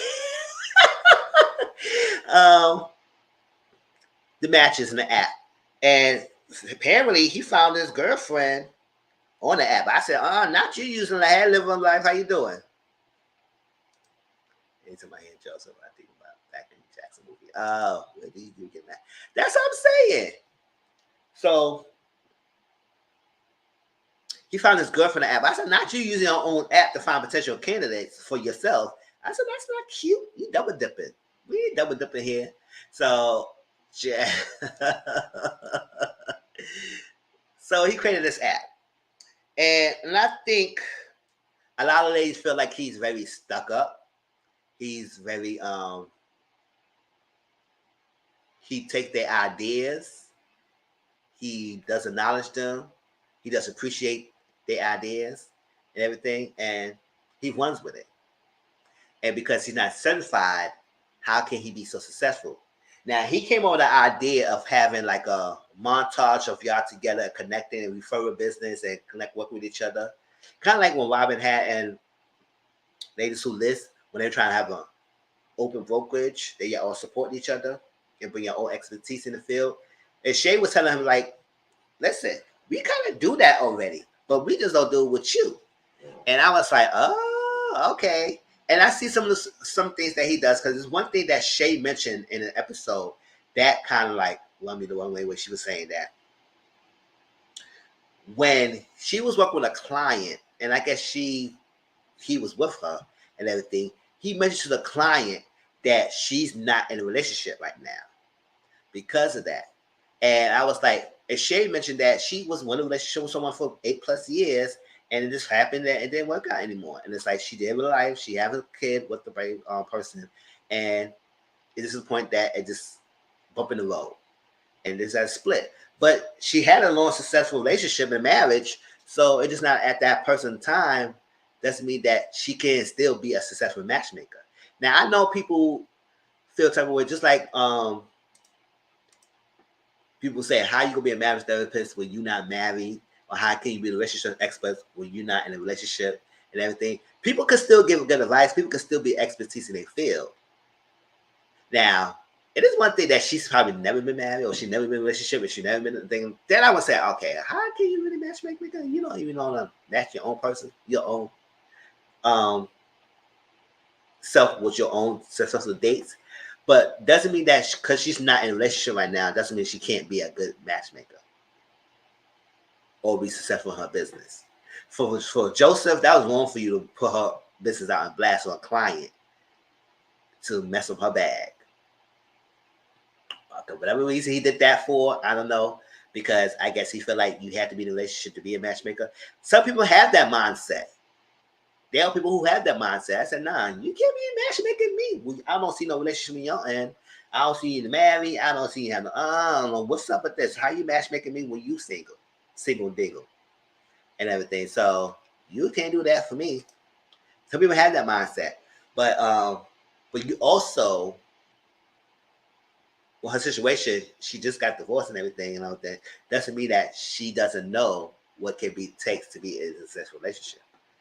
The matches in the app. And apparently, he found his girlfriend on the app. I said, not you using the ad living life. How you doing? Into my hand, Joseph. I think about back in the Jackson movie. Oh, where do you get that? That's what I'm saying. So he found his girlfriend app. I said, not you using your own app to find potential candidates for yourself. I said, that's not cute. You double dipping. We ain't double dipping here. So, yeah. So he created this app. And I think a lot of ladies feel like he's very stuck up. He's very he takes their ideas, he does acknowledge them, he does appreciate their ideas and everything, and he runs with it. And because he's not certified, how can he be so successful? Now he came up with the idea of having like a montage of y'all together, connecting and referring business and connect work with each other. Kind of like when Robin had and Ladies Who List, when they're trying to have an open brokerage, they all support each other and bring your own expertise in the field. And Shay was telling him, like, listen, we kind of do that already, but we just don't do it with you. And I was like, oh, okay. And I see some things that he does, because there's one thing that Shay mentioned in an episode that kind of like run me the one way, where she was saying that when she was working with a client, and I guess he was with her and everything, he mentioned to the client that she's not in a relationship right now because of that. And I was like, and Shay mentioned that she was in a relationship with someone for 8+ years, and it just happened that it didn't work out anymore. And it's like she did with life, she had a kid with the person, and it is the point that it just bump in the road, and this has split. But she had a long, successful relationship and marriage, so it just not at that person's time doesn't mean that she can still be a successful matchmaker. Now I know people feel type of way, just like people say, how you gonna be a marriage therapist when you're not married, or how can you be a relationship expert when you're not in a relationship and everything? People can still give good advice. People can still be expertise in their field. Now, it is one thing that she's probably never been married, or she never been in a relationship, or she never been in a thing. Then I would say, okay, how can you really matchmake because you don't even know how to match your own person, your own self with your own successful dates. But doesn't mean that because she's not in a relationship right now, doesn't mean she can't be a good matchmaker or be successful in her business. For Joseph, that was wrong for you to put her business out and blast on a client to mess up her bag. Okay, whatever reason he did that for, I don't know, because I guess he felt like you had to be in a relationship to be a matchmaker. Some people have that mindset. There are people who have that mindset. I said, nah, you can't be matchmaking me. I don't see no relationship in your end. I don't see you married. I don't see you having, I don't know, what's up with this? How you matchmaking me when you single dingle and everything? So you can't do that for me. Some people have that mindset. But you also, well, her situation, she just got divorced and everything and all that. Doesn't mean that she doesn't know what takes to be in a successful relationship.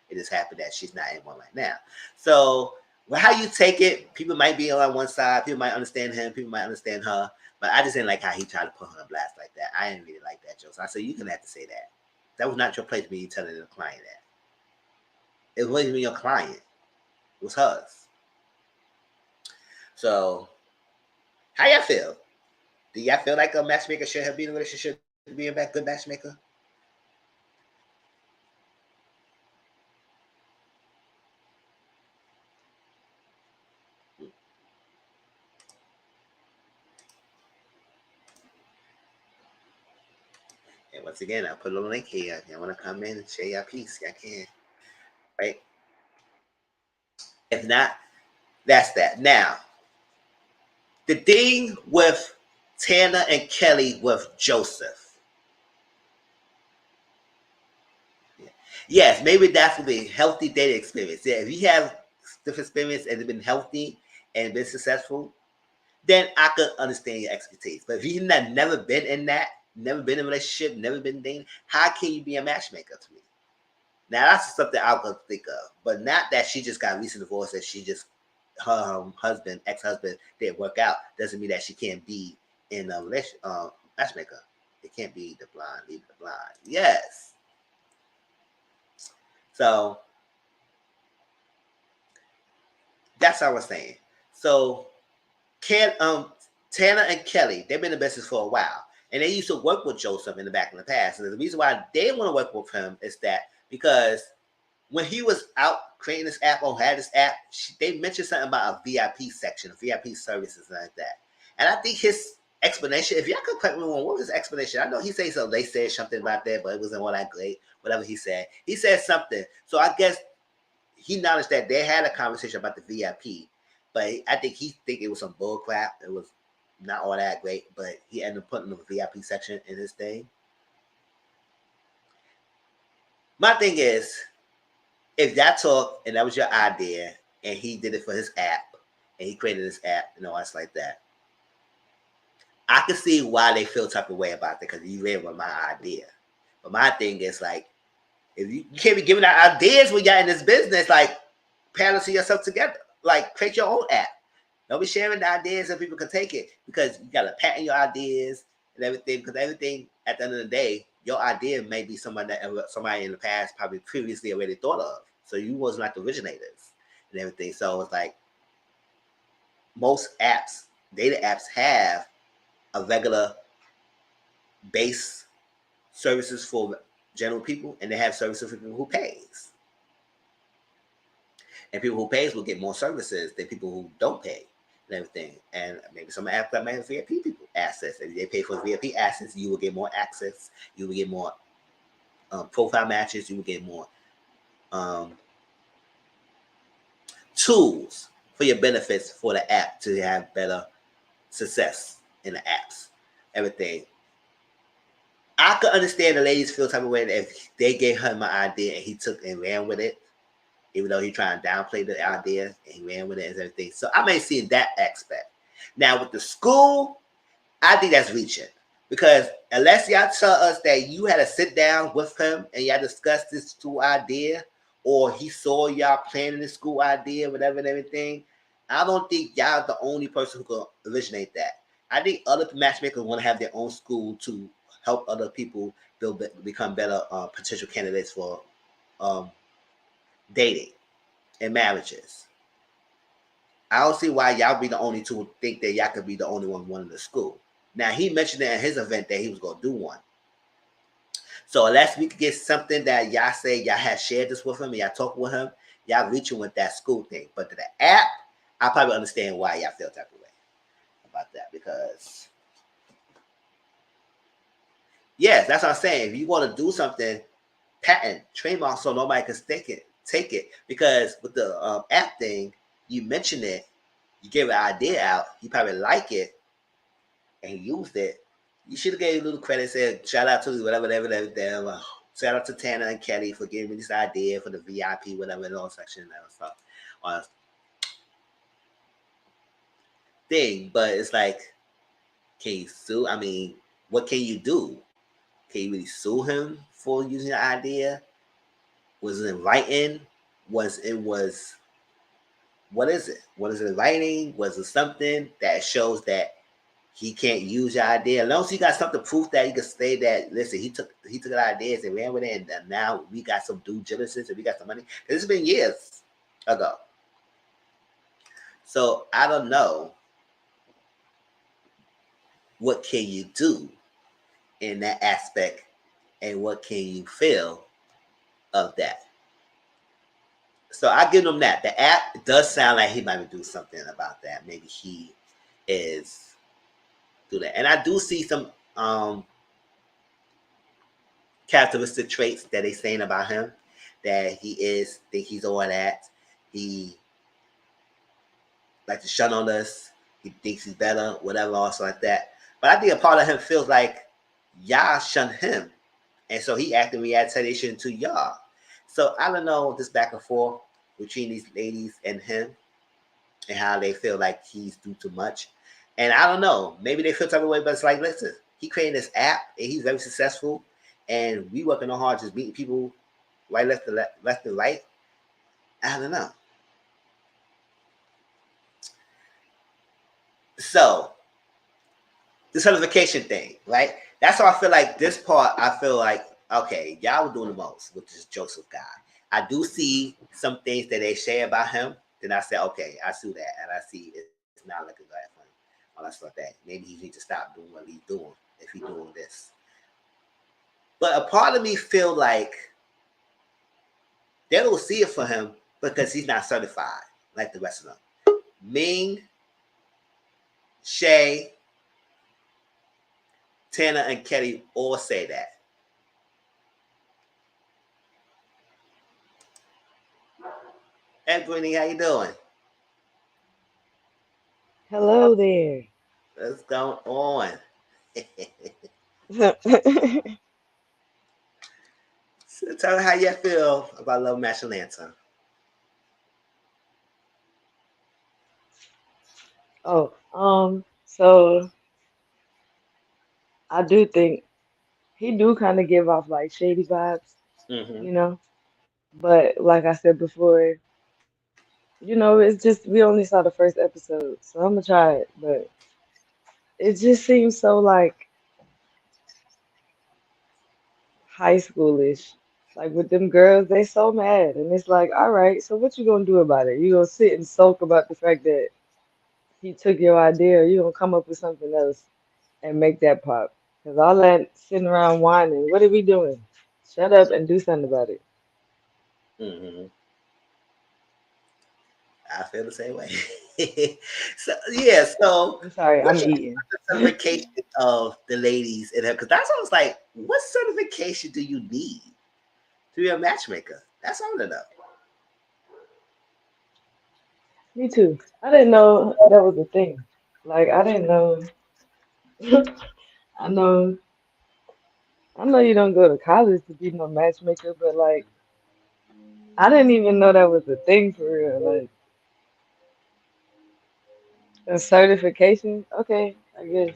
It just happened that she's not in one right now. So Well, how you take it, people might be on one side, people might understand him, people might understand her, but I just didn't like how he tried to put her on blast like that. I didn't really like that, Joe. So I said, you can have to say that. That was not your place to be telling the client that. It wasn't even your client. It was hers. So, how y'all feel? Do y'all feel like a matchmaker should have been in a relationship to be a good matchmaker? And once again, I'll put a little link here. If you want to come in and share your piece, y'all can. Right? If not, that's that. Now, the thing with Tanner and Kelly with Joseph. Yes, maybe definitely healthy dating experience. Yeah, if you have different experience and it's been healthy and been successful, then I could understand your expertise. But if you've never been in that, never been in a relationship, never been dating, how can you be a matchmaker to me? Now that's something I could think of, but not that she just got recent divorce and she just her husband, ex-husband, didn't work out. Doesn't mean that she can't be in a relation matchmaker. It can't be the blind, leave the blind. Yes. So that's what I was saying. So can Tanner and Kelly, they've been in business for a while. And they used to work with Joseph in the back in the past. And the reason why they want to work with him is that because when he was out creating this app or had this app, they mentioned something about a VIP section, VIP services like that. And I think his explanation, if y'all could correct me on what was his explanation? I know he said so. They said something about that, but it wasn't all that great. Whatever he said something. So I guess he acknowledged that they had a conversation about the VIP, but I think he think it was some bull crap. It was not all that great, but he ended up putting the VIP section in his thing. My thing is, if that talk and that was your idea, and he did it for his app, and he created this app, it's like that. I can see why they feel type of way about it because you ran with my idea. But my thing is like, if you can't be giving out ideas when you're in this business, like balance yourself together, like create your own app. Don't be sharing the ideas so people can take it because you gotta patent your ideas and everything. Because everything at the end of the day, your idea may be somebody in the past probably previously already thought of. So you wasn't like the originators and everything. So it's like most apps, data apps have a regular base services for general people, and they have services for people who pays. And people who pays will get more services than people who don't pay and everything. And maybe some apps that might have VIP people access. If they pay for VIP access, you will get more access. You will get more profile matches. You will get more tools for your benefits for the app to have better success in the apps. Everything. I could understand the ladies feel type of way that if they gave him my idea and he took and ran with it, even though he tried to downplay the idea and he ran with it and everything. So I may see that aspect. Now with the school, I think that's reaching. Because unless y'all tell us that you had to sit down with him and y'all discuss this school idea, or he saw y'all planning the school idea, whatever and everything, I don't think y'all the only person who can originate that. I think other matchmakers want to have their own school to help other people become better potential candidates for dating and marriages. I don't see why y'all be the only two who think that y'all could be the only one in the school. Now he mentioned it in his event that he was gonna do one. So unless we could get something that y'all say y'all had shared this with him and y'all talk with him, y'all reaching with that school thing. But to the app, I probably understand why y'all feel type of way about that because yes, that's what I'm saying. If you want to do something, patent, trademark, so nobody can take it. Because with the app thing, you mentioned it, you gave an idea out, you probably like it, and you used it. You should have gave a little credit, said shout out to whatever. Shout out to Tanner and Kelly for giving me this idea for the VIP, whatever, and all section and stuff. Thing, but it's like, can you sue? I mean, what can you do? Can you really sue him for using the idea? Was it in writing? Was what is it? What is it writing? Was it something that shows that he can't use your idea? As long as you got something proof that you can say that, listen, he took the ideas and ran with it, and now we got some due diligence and we got some money. This has been years ago. So I don't know what can you do in that aspect and what can you feel of that. So I give them that. The app does sound like he might be doing something about that. Maybe he is do that. And I do see some characteristic traits that they saying about him that he is think he's all that. He like to shun on us. He thinks he's better, whatever, also like that. But I think a part of him feels like y'all shun him, and so he acting retaliation to y'all. So I don't know this back and forth between these ladies and him, and how they feel like he's do too much. And I don't know, maybe they feel type of way, but it's like, listen, he created this app and he's very successful, and we working on hard just meeting people right, left and right. I don't know. So the certification thing, right? That's how I feel like this part. I feel like okay, y'all were doing the most with this Joseph guy. I do see some things that they say about him. Then I say, okay, I see that, and I see it's not looking good for him. All that stuff that maybe he needs to stop doing what he's doing if he's doing this. But a part of me feel like they don't see it for him because he's not certified like the rest of them. Ming, Shay, Tanner, and Kelly all say that. Hey, Brittany, how you doing? Hello there. What's going on? So tell me how you feel about Love Match Atlanta. Oh, so I do think he do kind of give off like shady vibes, Mm-hmm. you know. But like I said before, it's just we only saw the first episode, so I'm gonna try it. But it just seems so like high schoolish. Like with them girls, they so mad, and it's like, all right, so what you gonna do about it? You gonna sit and sulk about the fact that he took your idea, or you gonna come up with something else and make that pop? Because all that sitting around whining, what are we doing? Shut up and do something about it. Mm-hmm. I feel the same way. So yeah, so I'm sorry, what I'm you think eating. about the certification of the ladies in her? Because that's what I was like, what certification do you need to be a matchmaker? That's all I want to know. Me too. I didn't know that was a thing. Like I didn't know. I know. I know you don't go to college to be no matchmaker, but like I didn't even know that was a thing for real. Like a certification. Okay, I guess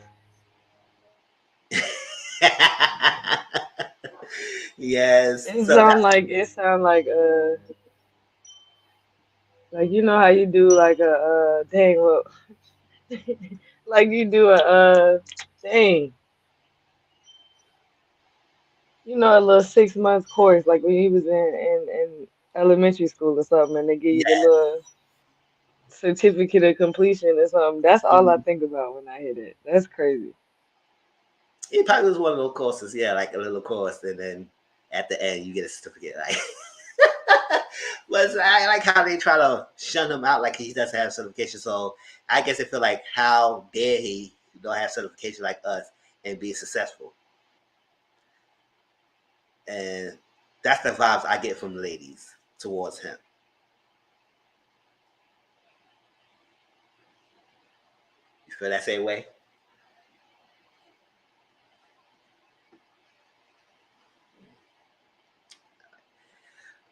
Yes. it So sound that's like like you know how you do like a dang well like you do a dang a little 6 months course like when you was in elementary school or something and they give you the yeah. little certificate of completion or something. That's all I think about when I hear that. That's crazy. It probably was one of those courses, yeah, like a little course, and then at the end you get a certificate. Like, but I like how they try to shun him out, like he doesn't have certification. So I guess they feel like, how dare he don't have certification like us and be successful? And that's the vibes I get from the ladies towards him. You feel that same way?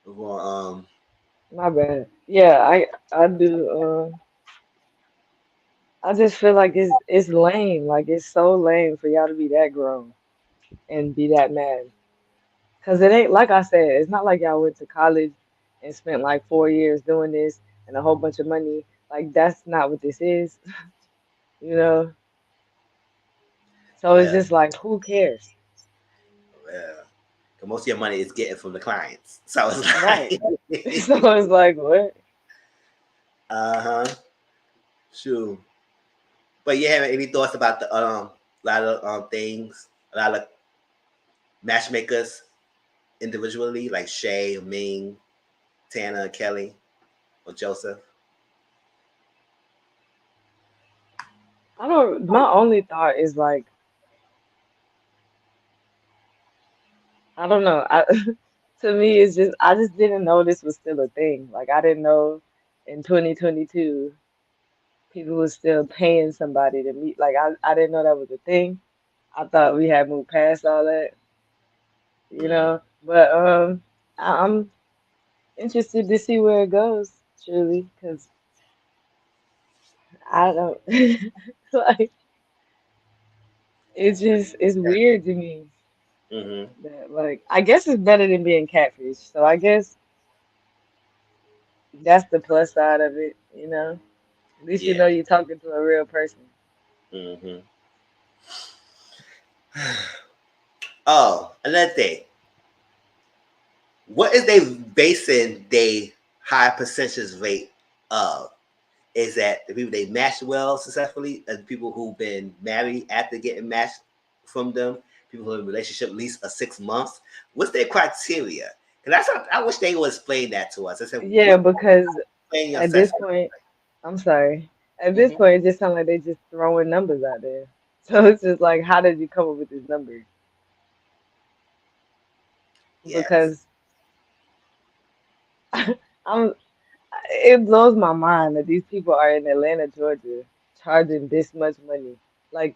Well, My bad. Yeah, I do. I just feel like it's lame. Like it's so lame for y'all to be that grown and be that mad. Cause it ain't like I said. It's not like y'all went to college and spent like 4 years doing this. and a whole bunch of money. Like that's not what this is, you know. So it's Well, just like, who cares? well, 'cause most of your money is getting from the clients. So it's Right. like, So it's like, what? uh-huh, sure. But you have any thoughts about the lot of things, a lot of matchmakers individually, like Shay, Ming, Tana, Kelly, or Joseph? I don't. My only thought is like, I don't know. To me, it's just I just didn't know this was still a thing. Like I didn't know in 2022 people was still paying somebody to meet. Like I didn't know that was a thing. I thought we had moved past all that, you Mm-hmm. know. But I'm interested to see where it goes, truly, because I don't like it's weird to me Mm-hmm. that like I guess it's better than being catfish. So I guess that's the plus side of it, you know. At least you Yeah. know you're talking to a real person. Mm-hmm. Oh, another thing. What is they basing they high percentage rate of? Is that the people they matched well successfully, and people who've been married after getting matched from them, people who are in a relationship at least 6 months? What's their criteria? Because I wish they would explain that to us. I said, Yeah, what because explain your at this sex? point, I'm sorry. At this Mm-hmm. point, it just sounds like they just throwing numbers out there. So it's just like, how did you come up with this number? Yes, Because I'm, it blows my mind that these people are in Atlanta, Georgia, charging this much money. Like,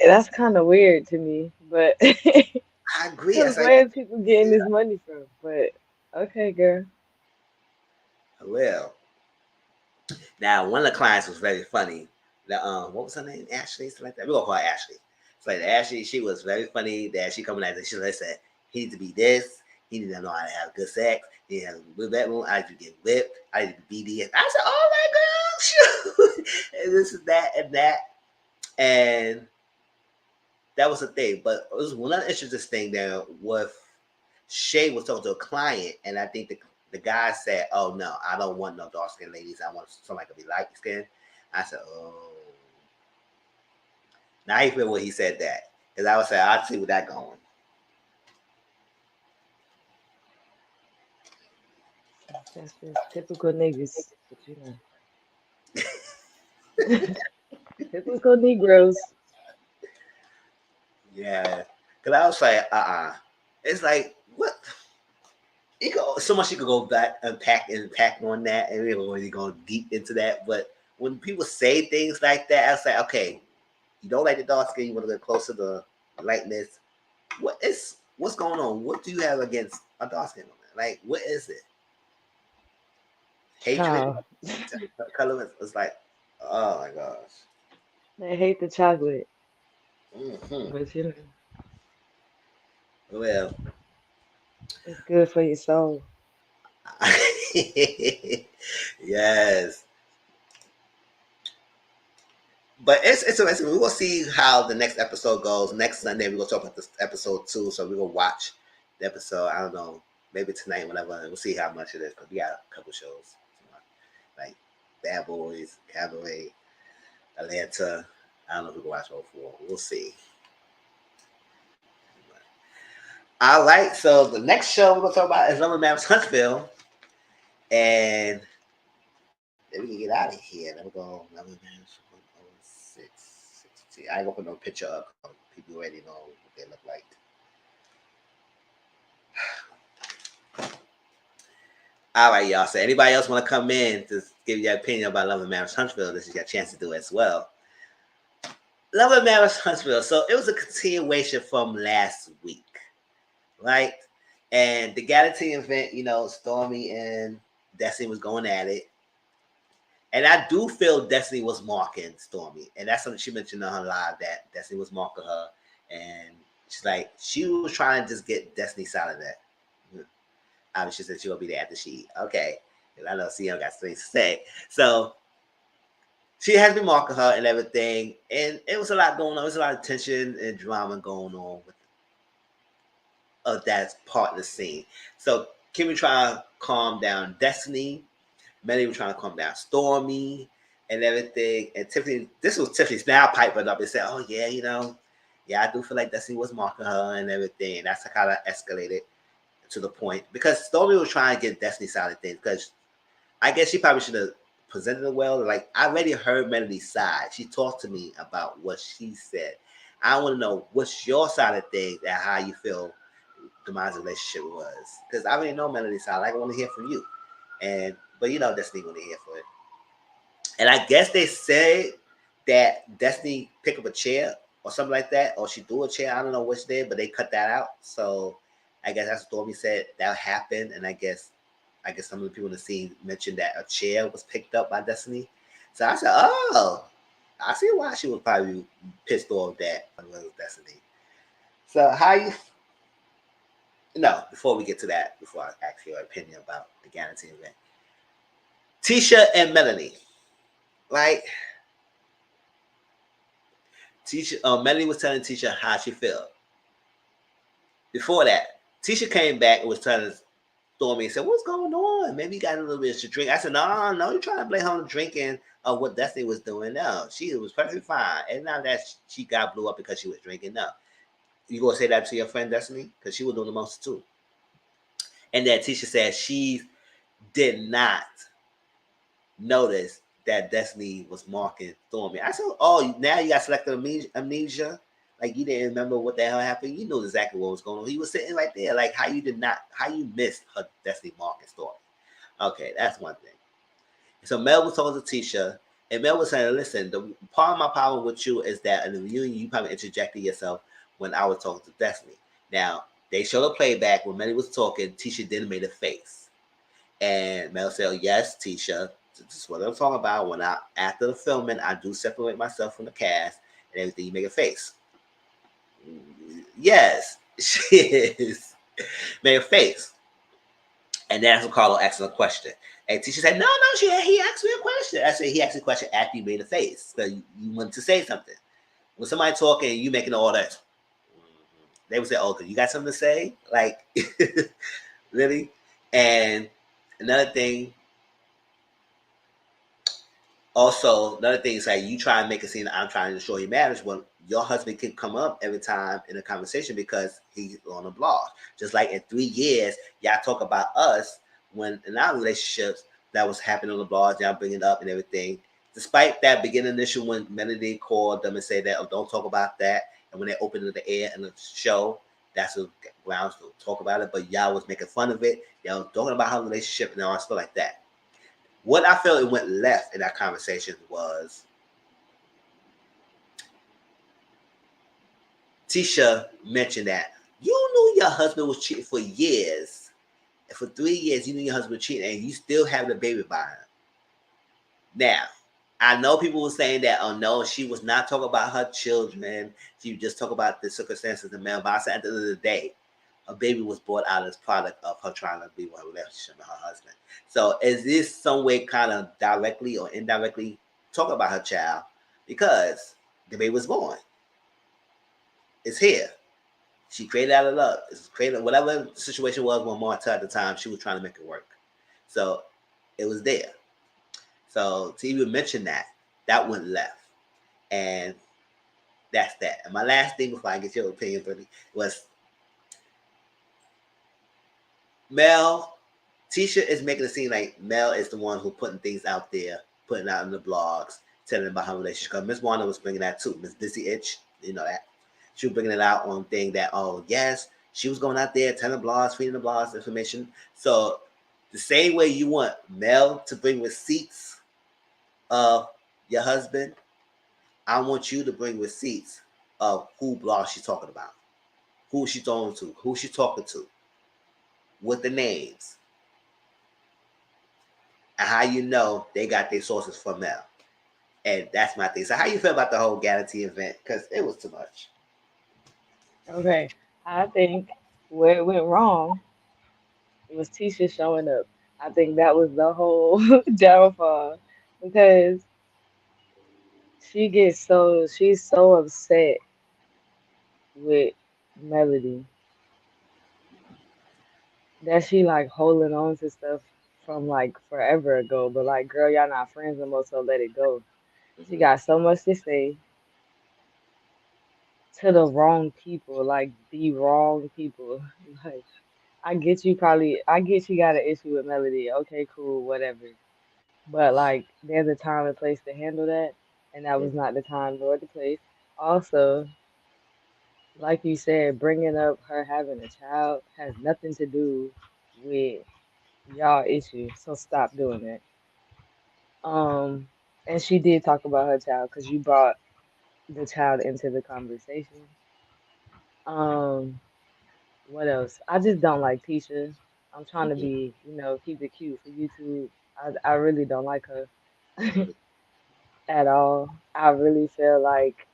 that's kind of weird to me. But I agree. because It's like, where is people getting this money from? But okay, girl. well, now one of the clients was very funny. The what was her name? Ashley, something like that. We gonna call her Ashley. It's like Ashley. She was very funny. That she coming at she said he needs to be this. He needs to know how to have good sex. He has a good bedroom. I need to get whipped. I need to be BD. I said, "Oh my girl, shoot!" And this is that and that, and that was the thing. But it was one other interesting thing there with Shay was talking to a client, and I think the guy said, "Oh no, I don't want no dark skinned ladies. I want somebody to be light skinned." I said, "Oh." Now I feel what he said that because I would say I'd see where that going. That's just typical niggas. But you know, typical Negroes. Yeah, because I was like, It's like what you go so much you could go back unpack on that, and we don't really go deep into that. But when people say things like that, I was like, okay, you don't like the dark skin, you want to get closer to lightness. What's going on? What do you have against a dark skin woman? Like, what is it? Hatred? Child. Color? It's like, oh my gosh. They hate the chocolate, Hmm. but you know, Well, it's good for your soul. yes, but it's amazing. We will see how the next episode goes. Next Sunday, we're gonna talk about this episode 2. So we're gonna watch the episode. I don't know, maybe tonight, whatever. We'll see how much it is because we got a couple shows like Bad Boys, Cabaret, Atlanta. I don't know if we can watch all 4. We'll see. All right, so the next show we're gonna talk about is Lumber Maps Huntsville, and then we can get out of here. Then we go Lumber Maps 106. I ain't gonna put no picture up. People already know what they look like. All right, y'all. So anybody else want to come in to give your opinion about Love and Marriage Huntsville? This is your chance to do it as well. Love and Marriage Huntsville. So it was a continuation from last week, right? And the Gallatin event, Stormy and Destiny was going at it. And I do feel Destiny was marking Stormy. And that's something she mentioned on her live that Destiny was marking her. And she's like, she was trying to just get Destiny's side of that. Obviously, she said she gonna be there after she eat. Okay, because I know CM got things to say. So she has been marking her and everything, and it was a lot going on. There was a lot of tension and drama going on with that part of the scene. So Kimmy trying to calm down Destiny. Melanie was trying to calm down Stormy and everything. And Tiffany, this was Tiffany's now piping up and said, "Oh yeah, yeah, I do feel like Destiny was marking her and everything." And that's kind of escalated to the point because Stormy was trying to get Destiny's side of things because I guess she probably should have presented it well. Like I already heard Melody's side. She talked to me about what she said. I want to know what's your side of things and how you feel Demon's relationship was. Because I already know Melody's side. I want to hear from you. But Destiny want to hear for it. And I guess they say that Destiny pick up a chair or something like that, or she threw a chair. I don't know which did, but they cut that out. So I guess that's what Stormy said that happened. And I guess some of the people in the scene mentioned that a chair was picked up by Destiny. So I said, oh, I see why she was probably pissed off that it was Destiny. So how you? No, before we get to that, before I ask your opinion about the guarantee event, Tisha and Melanie, like Tisha, Melanie was telling Tisha how she felt. Before that, Tisha came back and was telling Stormy and said, "What's going on? Maybe you got a little bit to drink." I said, "No, you're trying to blame her on drinking of what Destiny was doing. No, she was perfectly fine. And not that she got blew up because she was drinking. No, you gonna say that to your friend Destiny because she was doing the most too." And then Tisha said she did not notice that Destiny was marking Stormy. I said, "Oh, now you got selective amnesia. Like you didn't remember what the hell happened. You knew exactly what was going on. He was sitting right there. Like how you missed her Destiny marking Stormy." Okay, that's one thing. So Mel was talking to Tisha, and Mel was saying, "Listen, the part of my problem with you is that in the reunion you probably interjected yourself when I was talking to Destiny." Now they showed a playback when Melly was talking. Tisha didn't make a face, and Mel said, "Oh, yes, Tisha, this is what I'm talking about. When after the filming, I do separate myself from the cast and everything. You make a face." Yes, she is. Make a face. And that's when Carlo asked him a question. And Tisha said, "No, he asked me a question." I said, "He asked me a question after you made a face. So you wanted to say something. When somebody talking, you making all that." They would say, "Oh, you got something to say?" Like, really? And another thing, another thing is like you try and make a scene that I'm trying to destroy your marriage. Well, your husband can come up every time in a conversation because he's on a blog. Just like in 3 years, y'all talk about us when in our relationships that was happening on the blogs, y'all bring it up and everything. Despite that beginning issue when Melody called them and said that, "Oh, don't talk about that," and when they opened the air in the show, that's what grounds to talk about it. But y'all was making fun of it. Y'all talking about her relationship and all stuff like that. What I felt it went left in that conversation was Tisha mentioned that you knew your husband was cheating for years. And for 3 years, you knew your husband was cheating and you still have the baby by him. Now, I know people were saying that, "Oh no, she was not talking about her children. She was just talking about the circumstances of the man." But I said at the end of the day, a baby was brought out as product of her trying to be in a relationship with her husband. So is this some way kind of directly or indirectly talk about her child? Because the baby was born. It's here. She created out of love. It's created whatever the situation was with Marta at the time, she was trying to make it work. So it was there. So to even mention that went left. And that's that. And my last thing before I get your opinion, Brittany, was Mel. Tisha is making it seem like Mel is the one who putting things out there, putting out in the blogs, telling about her relationship. Because Miss Warner was bringing that too. Miss Busy Itch, you know that. She was bringing it out on thing that, oh, yes, she was going out there telling blogs, feeding the blogs information. So the same way you want Mel to bring receipts of your husband, I want you to bring receipts of who blog she's talking about, who she's talking to, who she's talking to, with the names, and how you know they got their sources from Mel. And that's my thing. So how you feel about the whole Galaxy event? Because it was too much. Okay. I think where it went wrong It was Tisha showing up. I think that was the whole downfall because she's so upset with Melody that she like holding on to stuff from like forever ago. But like, girl, y'all not friends no more, so let it go. She Hmm. got so much to say to the wrong people, like the wrong people. Like, I get you got an issue with Melody. Okay, cool, whatever. But like, there's a time and place to handle that, and that was not the time nor the place. Also, like you said, bringing up her having a child has nothing to do with y'all issue. So stop doing that. Um, and she did talk about her child because you brought the child into the conversation. Um, what else? I just don't like Tisha. I'm trying to Hmm. be, keep it cute for YouTube. I really don't like her at all. I really feel like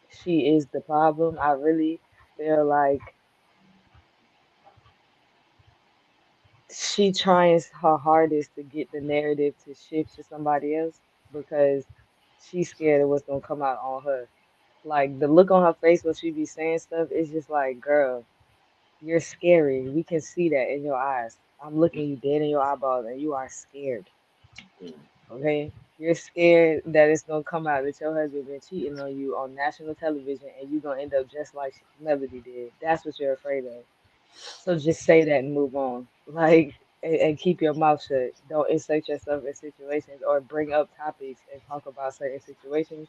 she is the problem. I really feel like she tries her hardest to get the narrative to shift to somebody else because she's scared of what's gonna come out on her. Like the look on her face when she be saying stuff is just like, girl, you're scary. We can see that in your eyes. I'm looking you dead in your eyeballs and you are scared. Okay? You're scared that it's gonna come out that your husband been cheating on you on national television and you're gonna end up just like Melody did. That's what you're afraid of. So just say that and move on. Like, and keep your mouth shut. Don't insert yourself in situations or bring up topics and talk about certain situations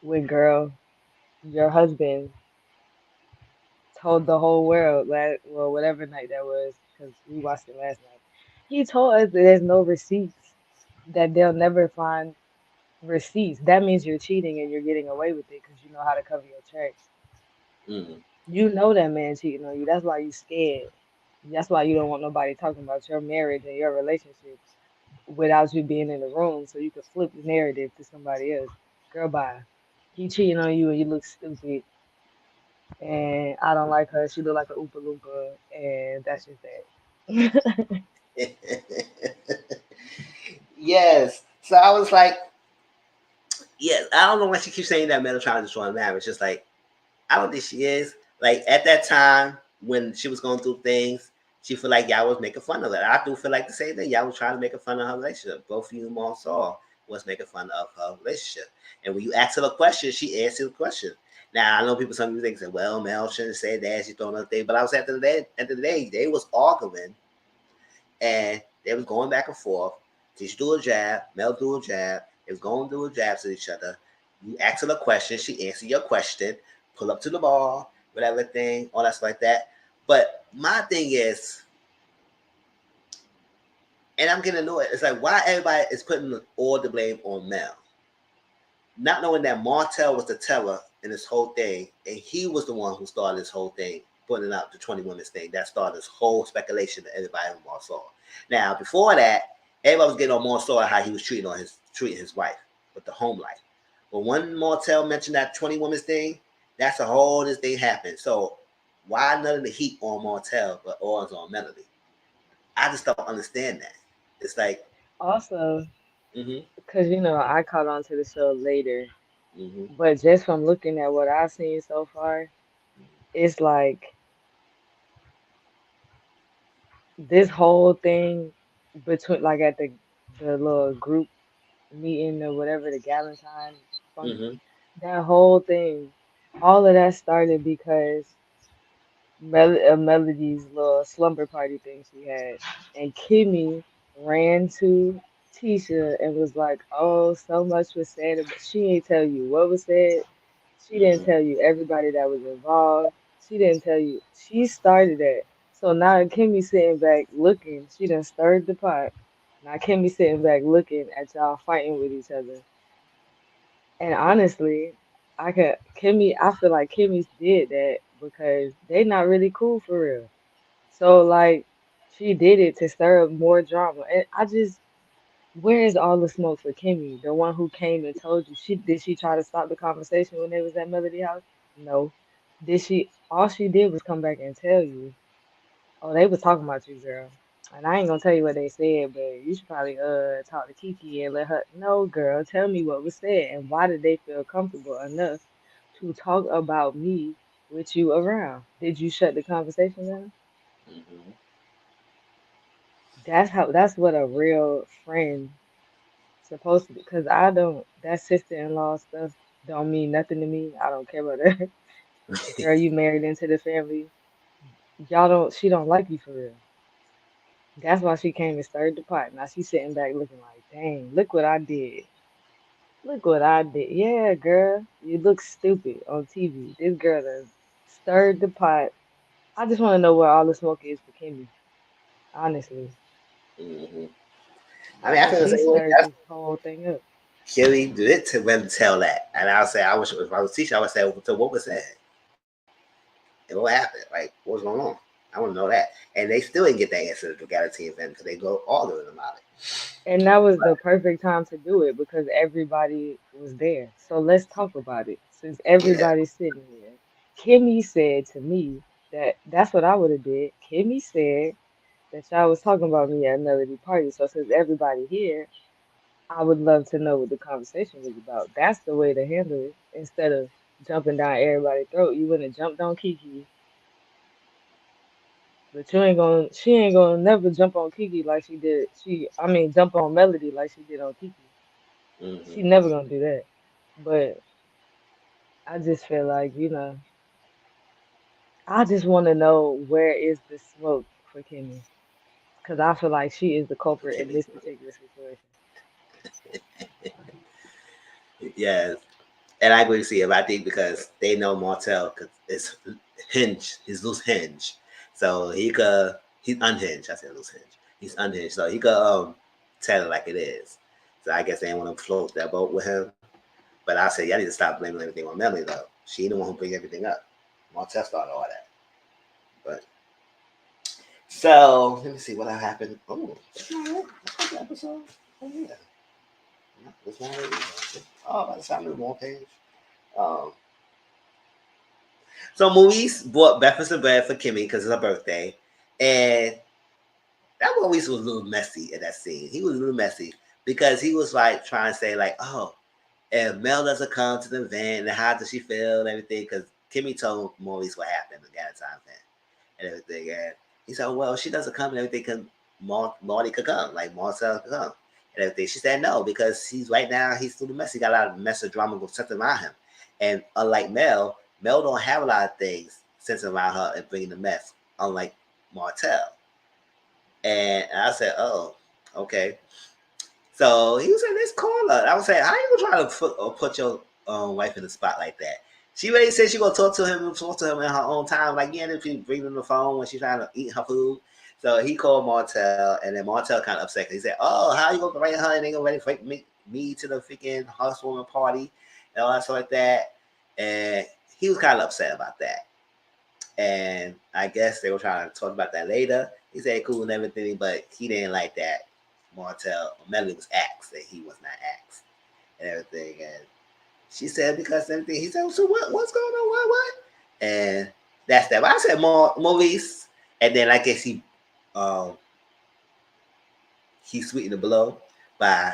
when, girl, your husband told the whole world well, whatever night that was, because we watched it last night. He told us that there's no receipts, that they'll never find receipts. That means you're cheating and you're getting away with it because you know how to cover your tracks. Hmm. You know that man cheating on you. That's why you scared. That's why you don't want nobody talking about your marriage and your relationship without you being in the room so you could flip the narrative to somebody else. Girl, bye. He cheating on you and you look stupid. And I don't like her. She look like a Oompa Loompa. And that's just that. Yes. So I was like, yes, I don't know why she keeps saying that Mel trying to destroy marriage. Just like I don't think she is. Like at that time when she was going through things, she feel like y'all was making fun of her. I do feel like the same thing. Y'all was trying to make fun of her relationship. Both of you all saw was making fun of her relationship. And when you ask her a question, she answered the question. Now I know some people think say, well, Mel shouldn't say that, she's throwing other thing. But I was at the day, they was arguing and they was going back and forth. She do a jab, Mel do a jab. They was going to do a jabs at each other. You ask her a question, she answer your question, pull up to the bar, whatever thing, all that stuff like that. But my thing is, and I'm getting annoyed, it's like why everybody is putting all the blame on Mel. Not knowing that Martell was the teller in this whole thing, and he was the one who started this whole thing, putting out the 20 women's thing. That started this whole speculation that everybody in Martell. Now, before that, everybody was getting on Martell how he was treating his wife with the home life. But when Martell mentioned that 20 women's thing, that's a whole this thing happened. So why none of the heat on Martell but all is on Melody? I just don't understand that. It's like, Also, mm-hmm, because, I caught on to the show later, mm-hmm, but just from looking at what I've seen so far, it's like this whole thing between, like at the little group meeting or whatever, the Galentine function, mm-hmm, that whole thing, all of that started because Melody's little slumber party thing she had, and Kimmy ran to Tisha and was like, "Oh, so much was said, but she ain't tell you what was said. She didn't mm-hmm. tell you everybody that was involved. She didn't tell you. She started that. So now Kimmy sitting back looking. She done stirred the pot. Now Kimmy sitting back looking at y'all fighting with each other. And honestly, I feel like Kimmy's did that because they not really cool for real. So like she did it to stir up more drama. And where is all the smoke for Kimmy? The one who came and told you she try to stop the conversation when they was at Melody House? No. Did she all she did was come back and tell you, oh, they was talking about you, girl. And I ain't gonna tell you what they said, but you should probably talk to Kiki and let her know, girl, tell me what was said and why did they feel comfortable enough to talk about me with you around? Did you shut the conversation down? Mm-hmm. That's what a real friend supposed to do. Cause I don't that sister-in-law stuff don't mean nothing to me. I don't care about that. Girl, you married into the family. Y'all don't she don't like you for real. That's why she came and stirred the pot. Now she's sitting back looking like, dang, look what I did. Look what I did. Yeah, girl, you look stupid on TV. This girl done stirred the pot. I just want to know where all the smoke is for Kimmy, honestly, Mm-hmm. I mean, I because feel the she same way. stirred this whole thing up. Kelly did it to them tell that, and I'll say, I wish if I was teaching, I would say, so what was said and what happened? Like, what was going on? I want to know that, and they still didn't get that answer at the Galaxy event because they go arguing about it. And that was the perfect time to do it because everybody was there. So let's talk about it. Since Yeah. everybody's sitting here, Kimmy said to me that that's what I would have did. Kimmy said that y'all was talking about me at Melody Party. So since everybody here, I would love to know what the conversation was about. That's the way to handle it. Instead of jumping down everybody's throat, you wouldn't have jumped on Kiki, but she ain't gonna never jump on Kiki like she did. I mean, jump on Melody like she did on Kiki. Mm-hmm. She never gonna do that. But I just feel like, I just want to know where is the smoke for Kimmy, because I feel like she is the For culprit in Kimmy. this particular situation. Yes. And I agree with you. I think because they know Martell because it's hinge, his loose hinge. So he's unhinged. I said loose hinge. He's unhinged. So he could tell it like it is. So I guess they didn't want to float that boat with him. But I said, y'all need to stop blaming everything on Melly though. She the one who bring everything up. Martell started all that. But so let me see what happened. Oh, that's not it. That's not the episode. Oh yeah. No, that's not it. Oh, by the time the one page. Um, So Maurice bought breakfast and bread for Kimmy because it's her birthday, and that Maurice was a little messy in that scene. He was a little messy because he was like trying to say like, oh, if Mel doesn't come to the event, then how does she feel and everything? Because Kimmy told Maurice what happened at the Galentine event and everything, and he said, well, she doesn't come and everything. Can Marty could come, like Marcel could come and everything. She said no because he's right now he's still messy. He got a lot of mess of drama going centered around him, and unlike Mel don't have a lot of things centered around her and bringing the mess. Unlike Martell, and I said, oh, okay. So he was saying, let's call her. I was saying, how you gonna try to put your wife in the spot like that? She already said she gonna talk to him in her own time. Like, yeah, if you bring him the phone when she's trying to eat her food. So he called Martell, and then Martell kind of upset. He said, "Oh, how you gonna bring her and they gonna ready for me to the freaking housewarming party and all that stuff like that?" And he was kind of upset about that. And I guess they were trying to talk about that later. He said cool and everything, but he didn't like that Martell Melly was axed, that he was not axed and everything. And she said because everything. He said, so what's going on? What? And that's that. But I said Maurice, and then I guess um he sweetened the blow by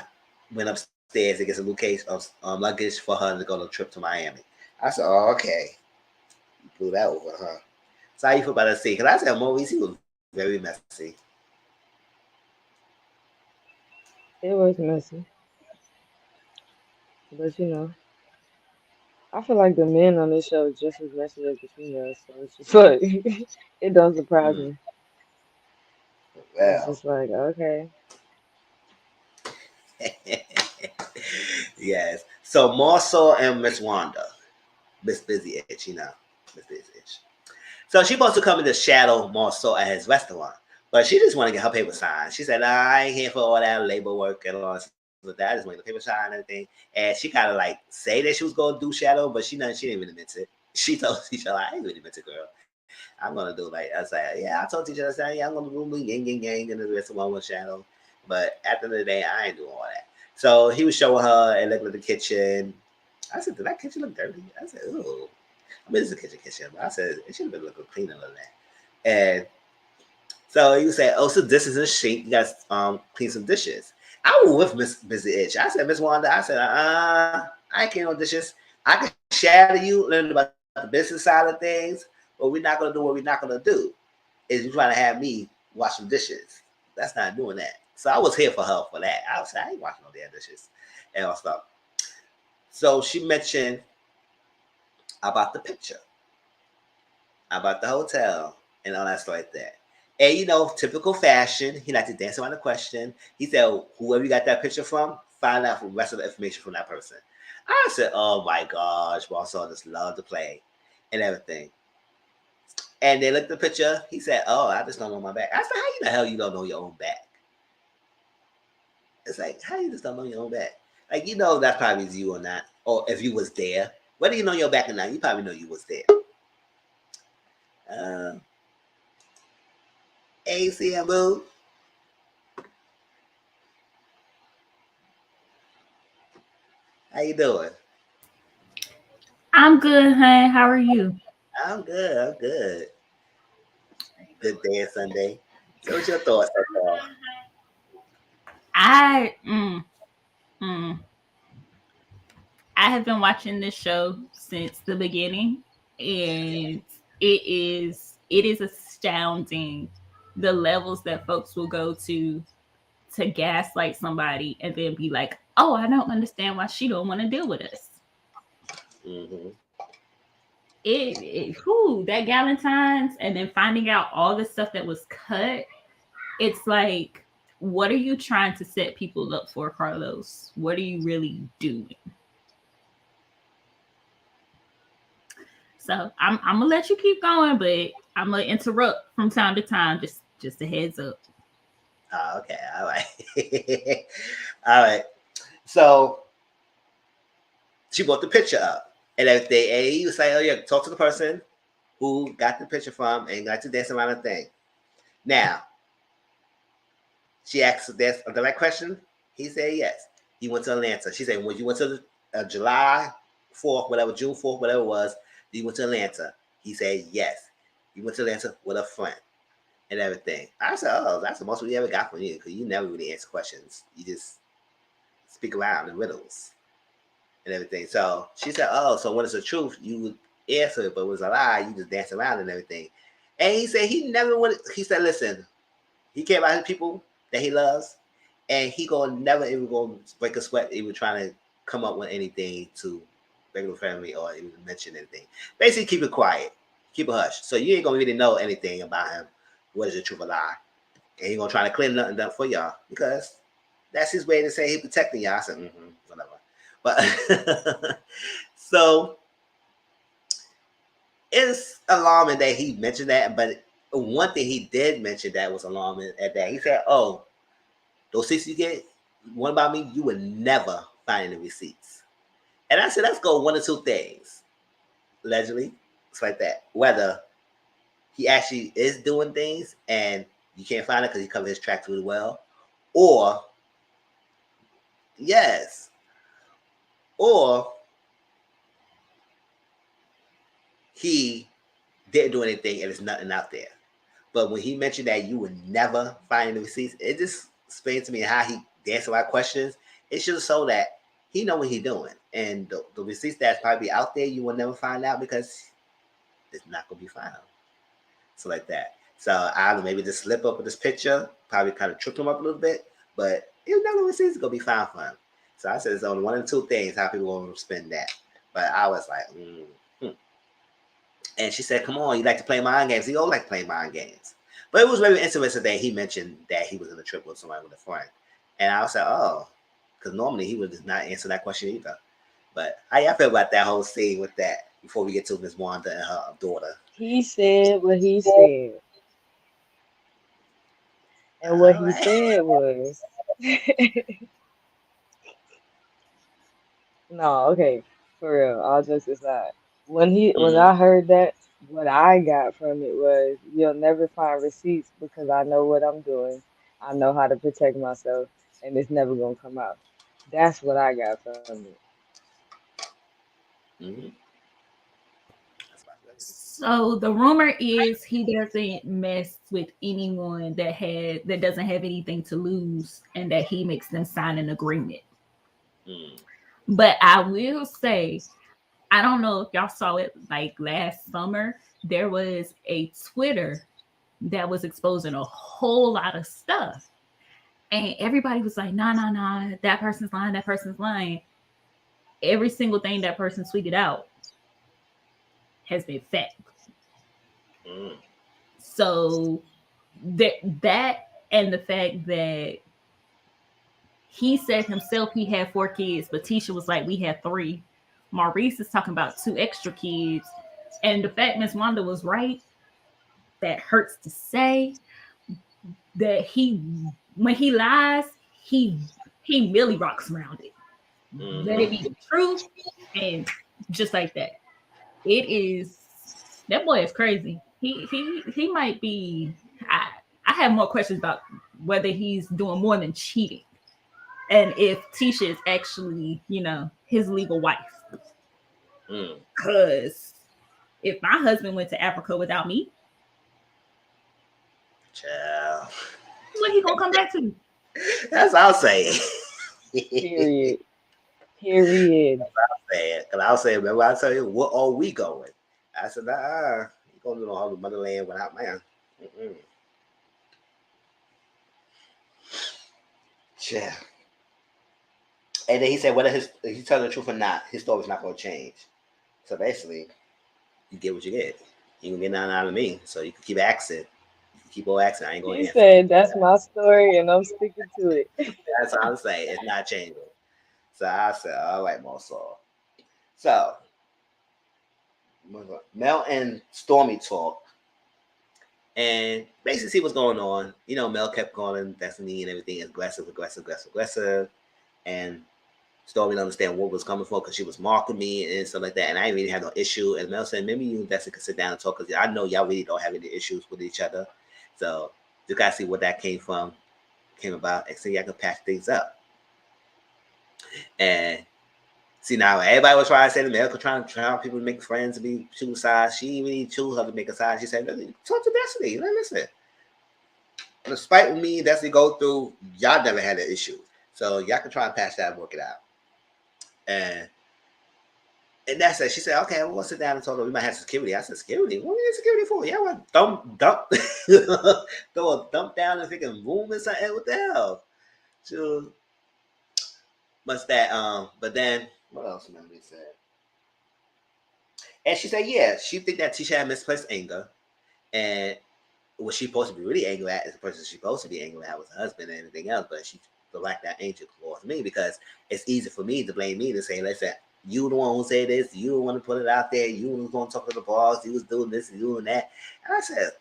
went upstairs to get some luggage for her to go on a trip to Miami. I said, oh, okay, you blew that over, huh? So how you feel about that scene? Because I said Maurice, he was very messy. It was messy, but I feel like the men on this show is just as messy as the females, so it's just like it don't surprise Mm. me. It's Well, just like, okay. yes. So Marceau and Miss Wanda, Miss Busy Itch, Miss Busy Itch. So she's supposed to come in to shadow Marceau at his restaurant. But she just want to get her paper signed. She said, nah, I ain't here for all that labor work and all that. I just want to get the paper signed and everything. And she kind of like say that she was going to do shadow, but she didn't really mean it. She told teacher, like, I ain't really meant it, girl. I'm going to do like, I was like, yeah, I told teacher, I said, yeah, I'm going to do the yang, and the rest of one with shadow. But at the end of the day, I ain't doing all that. So he was showing her and looking at the kitchen. I said, did that kitchen look dirty? I said, ooh. I mean, it's a kitchen, but I said it should have been looking cleaner than that. And So you say, "Oh, so this is a sink. You got to clean some dishes." I was with Miss Busy Itch. I said, "Miss Wanda," I said, I ain't clean no dishes. I can share to you, learn about the business side of things, but we're not gonna do what we're not gonna do. Is you trying to have me wash some dishes? That's not doing that. So I was here for her for that. I was like, I ain't washing no damn dishes and all stuff. So she mentioned about the picture, about the hotel, and all that stuff like that. And typical fashion, he liked to dance around the question. He said, "Whoever you got that picture from, find out the rest of the information from that person." I said, "Oh my gosh, boss, all just love to play and everything." And they looked at the picture. He said, "Oh, I just don't know my back." I said, "How you the hell you don't know your own back?" It's like, how you just don't know your own back? Like, that probably is you or not, or if you was there. Whether you know your back or not, you probably know you was there. Uh, ACM Boo, how you doing? I'm good, honey. How are you? I'm good. I'm good. Good day and Sunday. So, what's your thoughts so far? I mm, mm, I have been watching this show since the beginning, and it is astounding the levels that folks will go to gaslight somebody and then be like, "Oh, I don't understand why she don't want to deal with us." Mm-hmm. That Galentine's, and then finding out all the stuff that was cut. It's like, what are you trying to set people up for, Carlos? What are you really doing? So I'm gonna let you keep going, but I'm gonna interrupt from time to time. Just a heads up. Oh, okay. All right. All right. So, she brought the picture up and everything. And he was like, "Oh, yeah, talk to the person who got the picture from and got to dance around the thing." Now, she asked the right question. He said yes. He went to Atlanta. She said, "When you went to July 4th, whatever, June 4th, whatever it was, you went to Atlanta." He said yes. He went to Atlanta with a friend and everything. I said, "Oh, that's the most we ever got from you because you never really answer questions. You just speak around in riddles and everything." So she said, "Oh, so when it's the truth, you would answer it, but when it's a lie, you just dance around and everything." And he said he never would. He said, "Listen, he care about his people that he loves, and he gonna never even gonna break a sweat even trying to come up with anything to regular family or even mention anything. Basically, keep it quiet, keep it hush. So you ain't gonna really know anything about him. What is the truth or lie? And he gonna try to clean nothing up for y'all because that's his way to say he protecting y'all." I said, whatever. But so it's alarming that he mentioned that. But one thing he did mention that was alarming at that he said, "Oh, those seats you get, one about me, you would never find any receipts." And I said, let's go one or two things. Allegedly, it's like that. Whether he actually is doing things and you can't find it because he covered his tracks really well, or yes, or he didn't do anything and there's nothing out there. But when he mentioned that you would never find any receipts, it just explained to me how he danced around questions. It should show that he know what he's doing, and the receipts that's probably out there, you will never find out because it's not gonna be found. So like that. So I don't know, maybe just slip up with this picture, probably kind of tripped him up a little bit, but it's never receipts gonna be found for him. So I said it's only one of the two things how people gonna spend that. But I was like, hmm. And she said, "Come on, you like to play mind games." He all like playing mind games. But it was very interesting that he mentioned that he was in a trip with somebody with a friend. And I was like, oh, because normally he would just not answer that question either. But how y'all feel about that whole scene with that before we get to Miss Wanda and her daughter? He said what he said, and what All he right. said was, no, okay, for real, all jokes aside. When Mm-hmm. I heard that, what I got from it was, you'll never find receipts because I know what I'm doing. I know how to protect myself, and it's never gonna come out. That's what I got from it. Mm-hmm. That's about it. So the rumor is he doesn't mess with anyone that doesn't have anything to lose, and that he makes them sign an agreement. Mm. But I will say, I don't know if y'all saw it like last summer. There was a Twitter that was exposing a whole lot of stuff, and everybody was like, "Nah, nah, nah, that person's lying. That person's lying." Every single thing that person tweeted out has been fact. Mm. So that and the fact that he said himself he had 4 kids, but Tisha was like, we had 3. Maurice is talking about 2 extra kids. And the fact Miss Wanda was right, that hurts to say, that when he lies, he really rocks around it. Let it be the truth, and just like that. It is, that boy is crazy. He might be, I have more questions about whether he's doing more than cheating, and if Tisha is actually, his legal wife. Mm. Because if my husband went to Africa without me, Child. what he gonna come back to? That's what I'll say. Period. Period. Because I'll say, remember I tell you, what are we going? I said, nah, you going to no motherland without man. Mm-mm. Yeah. And then he said, whether he's telling the truth or not, his story's not going to change. So basically, you get what you get. You can get nothing out of me. So you can keep asking. You can keep on asking. I ain't going He to answer. said, "That's my story, and I'm sticking to it." That's what I'm saying. It's not changing. So I said, all right, Mosul. So Mel and Stormy talk and basically see what's going on. Mel kept calling Destiny and everything aggressive. And Stormy didn't understand what was coming from because she was marking me and stuff like that. And I didn't really have no issue. And Mel said, maybe you and Destiny could sit down and talk because I know y'all really don't have any issues with each other. So you got to see what that came about, and see, I can patch things up. And see, now everybody was trying to say to Mel, trying people to make friends to be choose sides. She didn't really choose her to make a side. She said, talk to Destiny. Listen. Despite what me and Destiny go through, y'all never had an issue. So y'all can try and patch that and work it out. And that's it. She said, okay, we'll sit down and talk. We might have security. I said, security? What do you need security for? Yeah, what? Dump. Throw a dump down and freaking room or something. What the hell? So, what's that? But then, what else Melanie said? And she said, yeah, she think that Tisha had misplaced anger. And what she's supposed to be really angry at is the person she's supposed to be angry at was her husband and everything else. But she feel like that angel towards me because it's easy for me to blame me to say, listen, you the one who said this, you the one to put it out there, you was going to talk to the boss, you was doing this and doing that. And I said,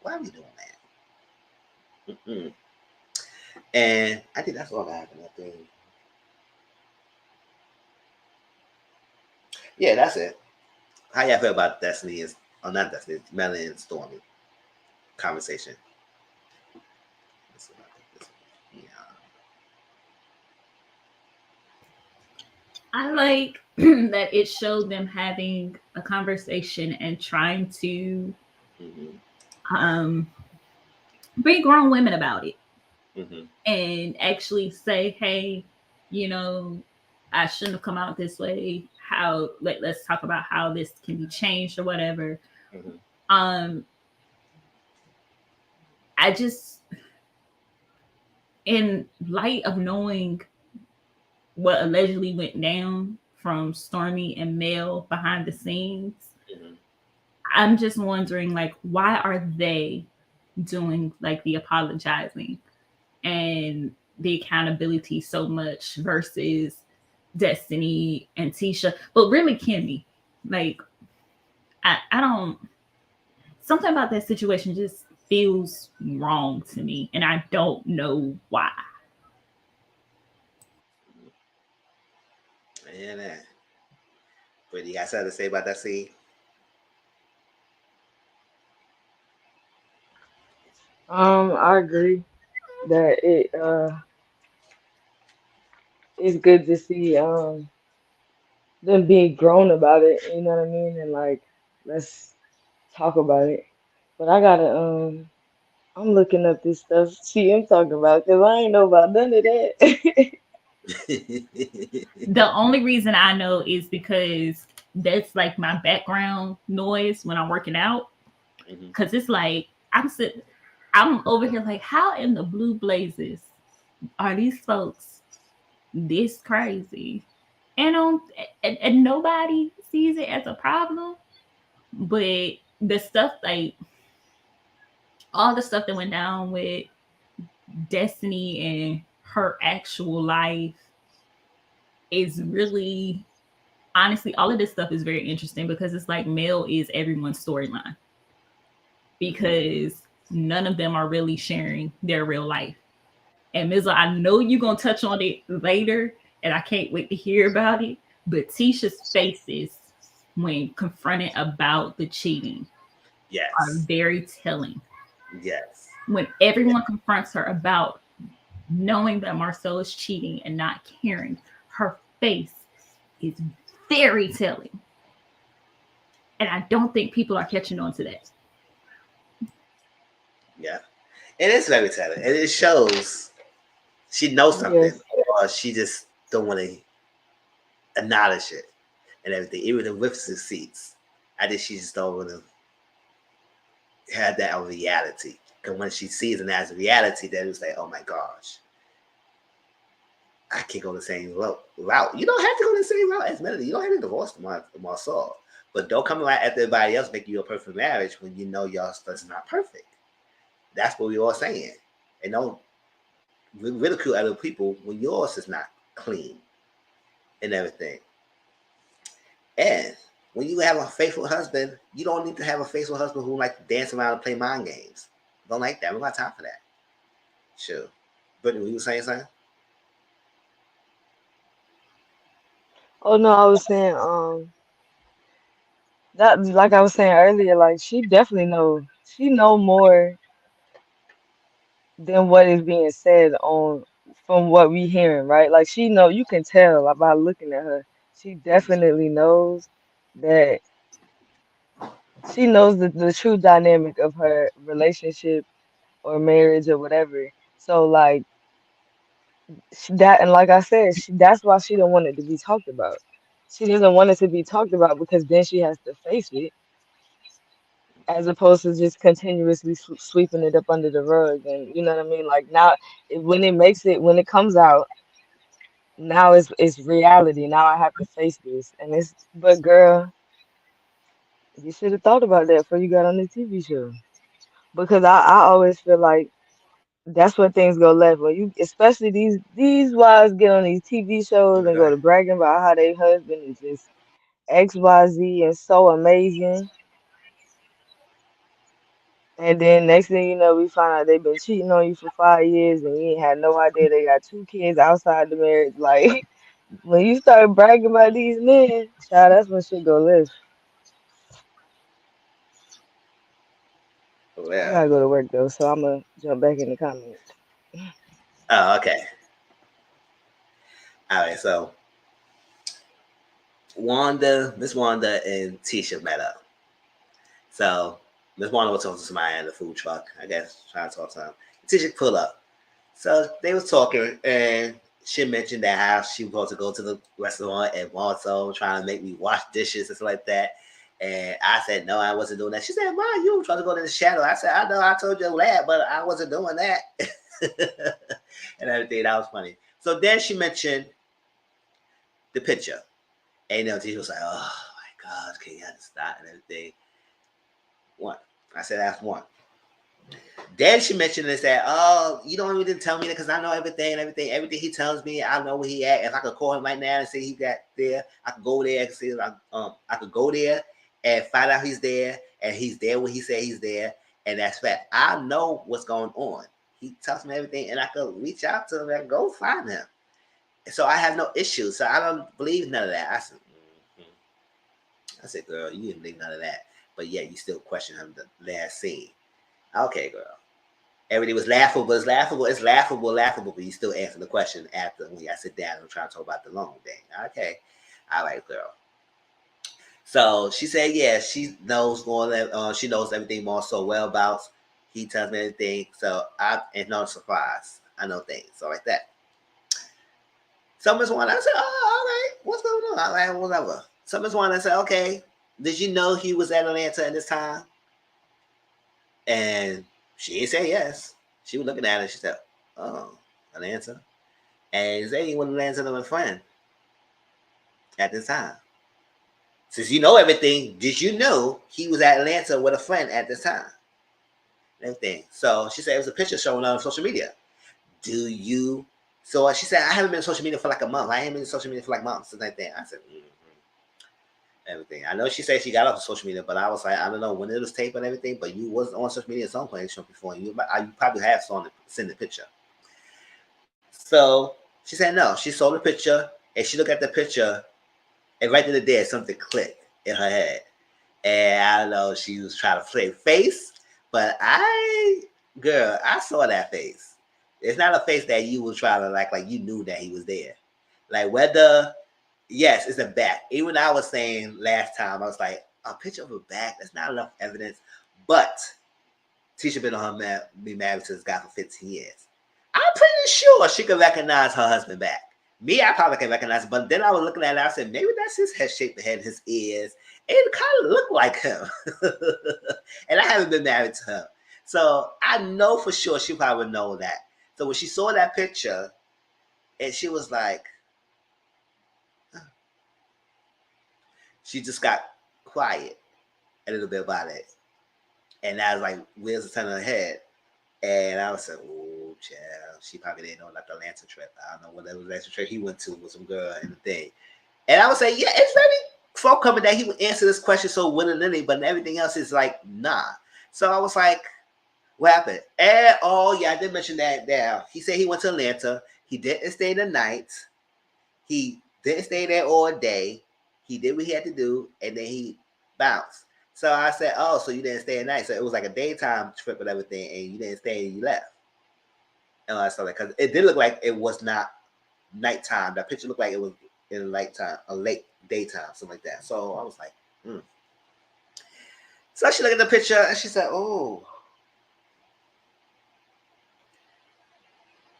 why are we doing that? Mm-mm. And I think that's all that happened. I think. Yeah, that's it. How y'all feel about Destiny is, or not Destiny, Melanie and Stormy conversation? Yeah. I like that it showed them having a conversation and trying to be grown women about it. And actually say, hey, I shouldn't have come out this way. Let's talk about how this can be changed or whatever. I just, in light of knowing what allegedly went down from Stormy and Mel behind the scenes, I'm just wondering, like, why are they doing like the apologizing and the accountability so much versus Destiny and Tisha, but really Kimmy? Like, I don't, something about that situation just feels wrong to me, and I don't know why. Yeah, that. What do you guys have to say about that scene? I agree that it's good to see them being grown about it, you know what I mean? And like let's talk about it. But I gotta I'm looking up this stuff I'm talking about because I ain't know about none of that. The only reason I know is because that's like my background noise when I'm working out. Mhm. Cause it's like I'm over here like, how in the blue blazes are these folks this crazy? And and nobody sees it as a problem. But the stuff like all the stuff that went down with Destiny and her actual life is really honestly all of this stuff is very interesting because it's like Mel is everyone's storyline because none of them are really sharing their real life. And Mizzle, I know you're gonna touch on it later, and I can't wait to hear about it. But Tisha's faces when confronted about the cheating are Yes. very telling. Yes. When everyone confronts her about knowing that Marcel is cheating and not caring, her face is very telling. And I don't think people are catching on to that. Yeah. And it's very telling. And it shows she knows something, Yes. or she just don't want to acknowledge it and everything. Even with the seats, I think she just don't want to have that on reality. Because when she sees it as a reality, then it's like, oh my gosh, I can't go the same route. You don't have to go the same route as Melody. You don't have to divorce Marcel. But don't come around after everybody else making you a perfect marriage when you know your stuff is not perfect. That's what we all saying. And don't ridicule other people when yours is not clean and everything. And when you have a faithful husband, you don't need to have a faithful husband who like to dance around and play mind games. Don't like that. We don't got time for that. Sure. Brittany, were you saying something? Oh no, I was saying that like I was saying earlier, like she know more than what is being said on from what we hearing, right? Like she know you can tell by looking at her. She definitely knows that she knows the true dynamic of her relationship or marriage or whatever. So like that and like I said, that's why she don't want it to be talked about. She doesn't want it to be talked about because then she has to face it as opposed to just continuously sweeping it up under the rug. And you know what I mean? Like now, when it comes out, now it's reality. Now I have to face this, and it's but girl, you should have thought about that before you got on the TV show. Because I always feel like that's where things go left. When you, especially these wives get on these TV shows and go Okay. to bragging about how their husband is just XYZ and so amazing. And then next thing you know, we find out they've been cheating on you for 5 years and you ain't had no idea they got two kids outside the marriage. Like when you start bragging about these men, child, that's when shit go left. I Well. gotta go to work though, so I'm gonna jump back in the comments. Oh, okay. All right. So Miss Wanda, and Tisha met up. So Miss Wanda was talking to somebody in the food truck, I guess, trying to talk to him. Tisha pulled up. So they was talking, and she mentioned that how she was going to go to the restaurant and also trying to make me wash dishes and stuff like that. And I said, no, I wasn't doing that. She said, Mom, you were trying to go to the shadow. I said, I know, I told you that, but I wasn't doing that. And everything. That was funny. So then she mentioned the picture. And Tisha was like, oh my God, can you stop and everything? One. I said, that's one. Then she mentioned this that, oh, you don't even tell me that because I know everything and everything. Everything he tells me, I know where he at. If I could call him right now and say he got there, I could go there and see I could go there and find out he's there and he's there when he said he's there. And that's fact. I know what's going on. He tells me everything and I could reach out to him and go find him. So I have no issues. So I don't believe none of that. I said, girl, you didn't believe none of that. But yet you still question him the last scene. Okay, girl. Everything was laughable. It's laughable. It's laughable, laughable. But you still answer the question after when I sit down and try to talk about the loan thing. Okay. All right, girl. So she said, yeah, she knows she knows everything more so well about. He tells me everything, so it's no surprise. I know things, so like that. So Miss Wanda, I said, oh, all right, what's going on? All right, whatever. So Miss Wanda said, okay, did you know he was at Atlanta at this time? And she didn't say yes. She was looking at it. She said, oh, Atlanta. And he said he went to Atlanta with a friend at this time. Since you know everything, did you know he was at Atlanta with a friend at this time? Everything. So she said it was a picture showing on social media. Do you? So she said, I haven't been on social media for like a month. I haven't been on social media for like months. Since like that. I said, everything. I know she said she got off of social media, but I was like, I don't know when it was taped and everything, but you wasn't on social media at some point before. You probably have seen the picture. So she said no. She saw the picture and she looked at the picture, and right then and there, something clicked in her head. And I don't know, she was trying to play face, but I saw that face. It's not a face that you was trying to like you knew that he was there. Like whether, yes, it's a back. Even I was saying last time, I was like, a picture of a back, that's not enough evidence. But Tisha been on be married to this guy for 15 years. I'm pretty sure she could recognize her husband back. Me, I probably can recognize it, but then I was looking at it, I said, maybe that's his head shape, the head, his ears. It kind of looked like him. And I haven't been married to him. So I know for sure she probably would know that. So when she saw that picture, and she was like, she just got quiet a little bit about it. And I was like, where's the turn of her head? And I was like, oh, child. She probably didn't know about the Atlanta trip. I don't know what that was Atlanta trip he went to with some girl and the thing. And I would say, yeah, it's very forthcoming that he would answer this question so willingly, but everything else is like, nah. So I was like, what happened? And oh yeah, I did mention that there. He said he went to Atlanta. He didn't stay the night. He didn't stay there all day. He did what he had to do, and then he bounced. So I said, oh, so you didn't stay at night. So it was like a daytime trip and everything, and you didn't stay and you left. And I saw that because it did look like it was not nighttime. That picture looked like it was in nighttime, a late daytime, something like that. So I was like, So she looked at the picture and she said, oh.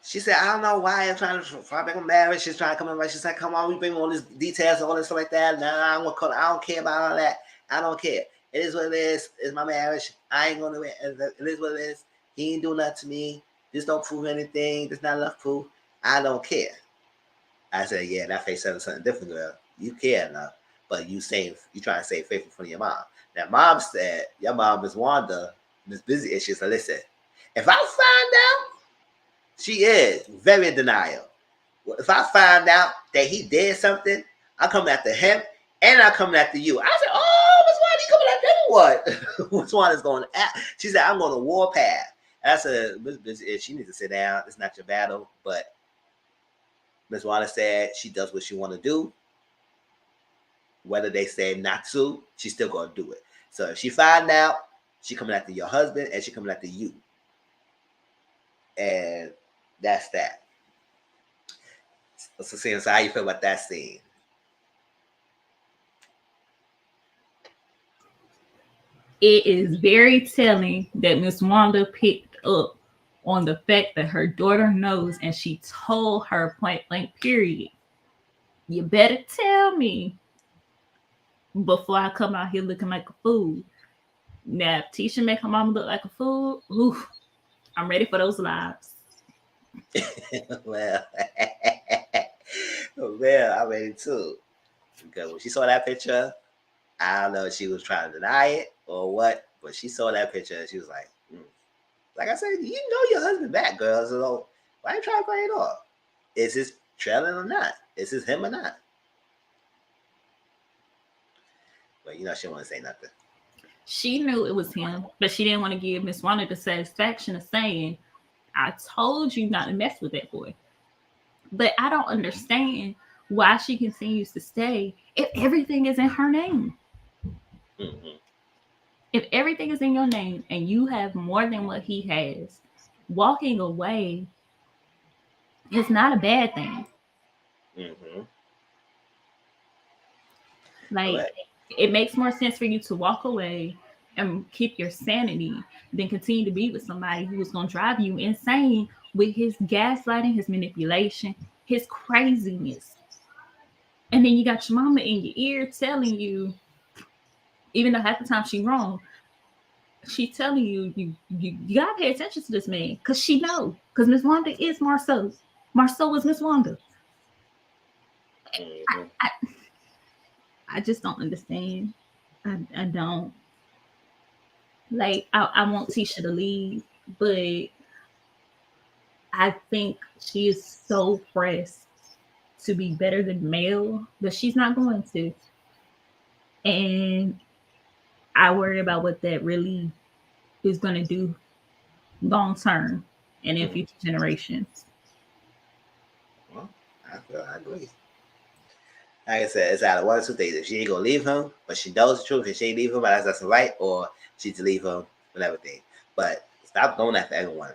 She said, I don't know why I'm trying to find back on marriage. She's trying to come in. She said, come on, we bring all these details and all this stuff like that. Nah, I don't care about all that. I don't care. It is what it is. It's my marriage. I ain't going to, it is what it is. He ain't doing nothing to me. This don't prove anything. There's not enough proof. I don't care. I said, yeah, that face said something different, girl. You care enough, but you trying to save faith in front of your mom. Now, mom said, your mom, Miss Wanda, Miss Busy, and she said, listen, if I find out, she is very in denial. If I find out that he did something, I'm coming after him and I'm coming after you. I said, oh, Miss Wanda, you coming after anyone? Miss Wanda's going at. She said, I'm going to warpath. I said, Miss Busy, she needs to sit down. It's not your battle, but Miss Wanda said she does what she want to do. Whether they say not to, she's still going to do it. So if she find out, she coming after your husband and she coming after you. And that's that. So how you feel about that scene? It is very telling that Miss Wanda picked up on the fact that her daughter knows, and she told her point blank period, you better tell me before I come out here looking like a fool. Now, if Tisha make her mama look like a fool, I'm ready for those lives. Well, I'm ready too. Because when she saw that picture, I don't know if she was trying to deny it or what, but she saw that picture and she was like, like I said, you know your husband back, girl. So why are you trying to play it off? Is this trailing or not? Is this him or not? But she didn't want to say nothing. She knew it was him, but she didn't want to give Miss Wanda the satisfaction of saying, I told you not to mess with that boy. But I don't understand why she continues to stay if everything is in her name. Mm-hmm. If everything is in your name and you have more than what he has, walking away is not a bad thing. Mm-hmm. Like, right. It makes more sense for you to walk away and keep your sanity than continue to be with somebody who is going to drive you insane with his gaslighting, his manipulation, his craziness. And then you got your mama in your ear telling you, even though half the time she wrong, she telling you you gotta pay attention to this man because she know, because Miss Wanda is Marceau. Marceau is Miss Wanda. Mhm. I just don't understand. I don't. Like, I want Tisha to leave, but I think she is so pressed to be better than Mel, but she's not going to. And I worry about what that really is going to do long term and in Mhm. future generations. Well, I agree. Like I said, it's out of one of two things. If she ain't gonna leave him, but she knows the truth, and she ain't leave him, that's right, or she to leave him and everything. But stop going after everyone.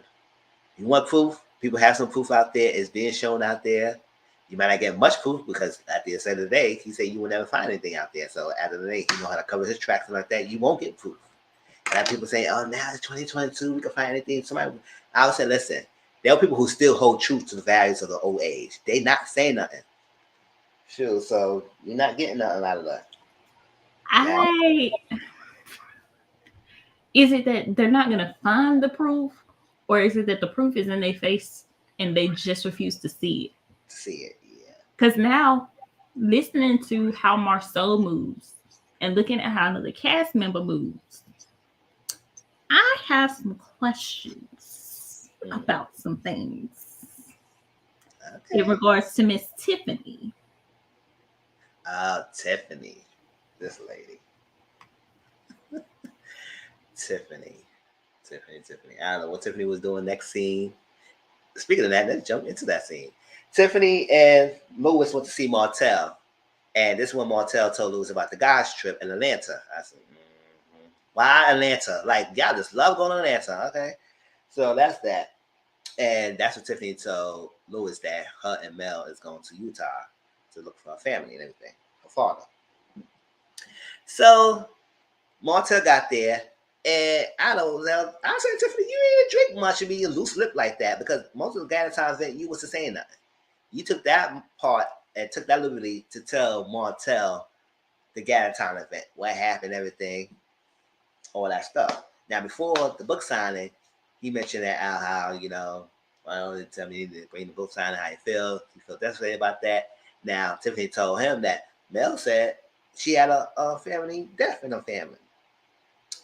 You want proof? People have some proof out there. It's being shown out there. You might not get much proof because at the end of the day, he said you will never find anything out there. So at the end of the day, you know how to cover his tracks and like that. You won't get proof. And have people saying, "Oh, now it's 2022. We can find anything." Somebody, I would say, listen. There are people who still hold true to the values of the old age. They not saying nothing. Sure. So you're not getting nothing out of that. Now, I Is it that they're not going to find the proof, or is it that the proof is in their face and they just refuse to see it? to see it, yeah. Because now, listening to how Marceau moves and looking at how another cast member moves, I have some questions about some things Okay. in regards to Miss Tiffany. Tiffany, this lady, Tiffany, Tiffany. I don't know what Tiffany was doing next scene. Speaking of that, let's jump into that scene. Tiffany and Lewis went to see Martell, and this one Martell told Lewis about the guys' trip in Atlanta. I said, why Atlanta? Like, y'all just love going to Atlanta, okay? So that's that. And that's what Tiffany told Lewis, that her and Mel is going to Utah to look for her family and everything, her father. So Martell got there, and I don't know. I said, Tiffany, you ain't drink much and be a loose lip like that, because most of the guy times that you wasn't saying nothing. You took that part and took that liberty to tell Martell the Gattaton event, what happened, everything, all that stuff. Now, before the book signing, he mentioned that how well, tell me to bring the book signing, how you feel. You feel desperate about that. Now, Tiffany told him that Mel said she had a family death in her family,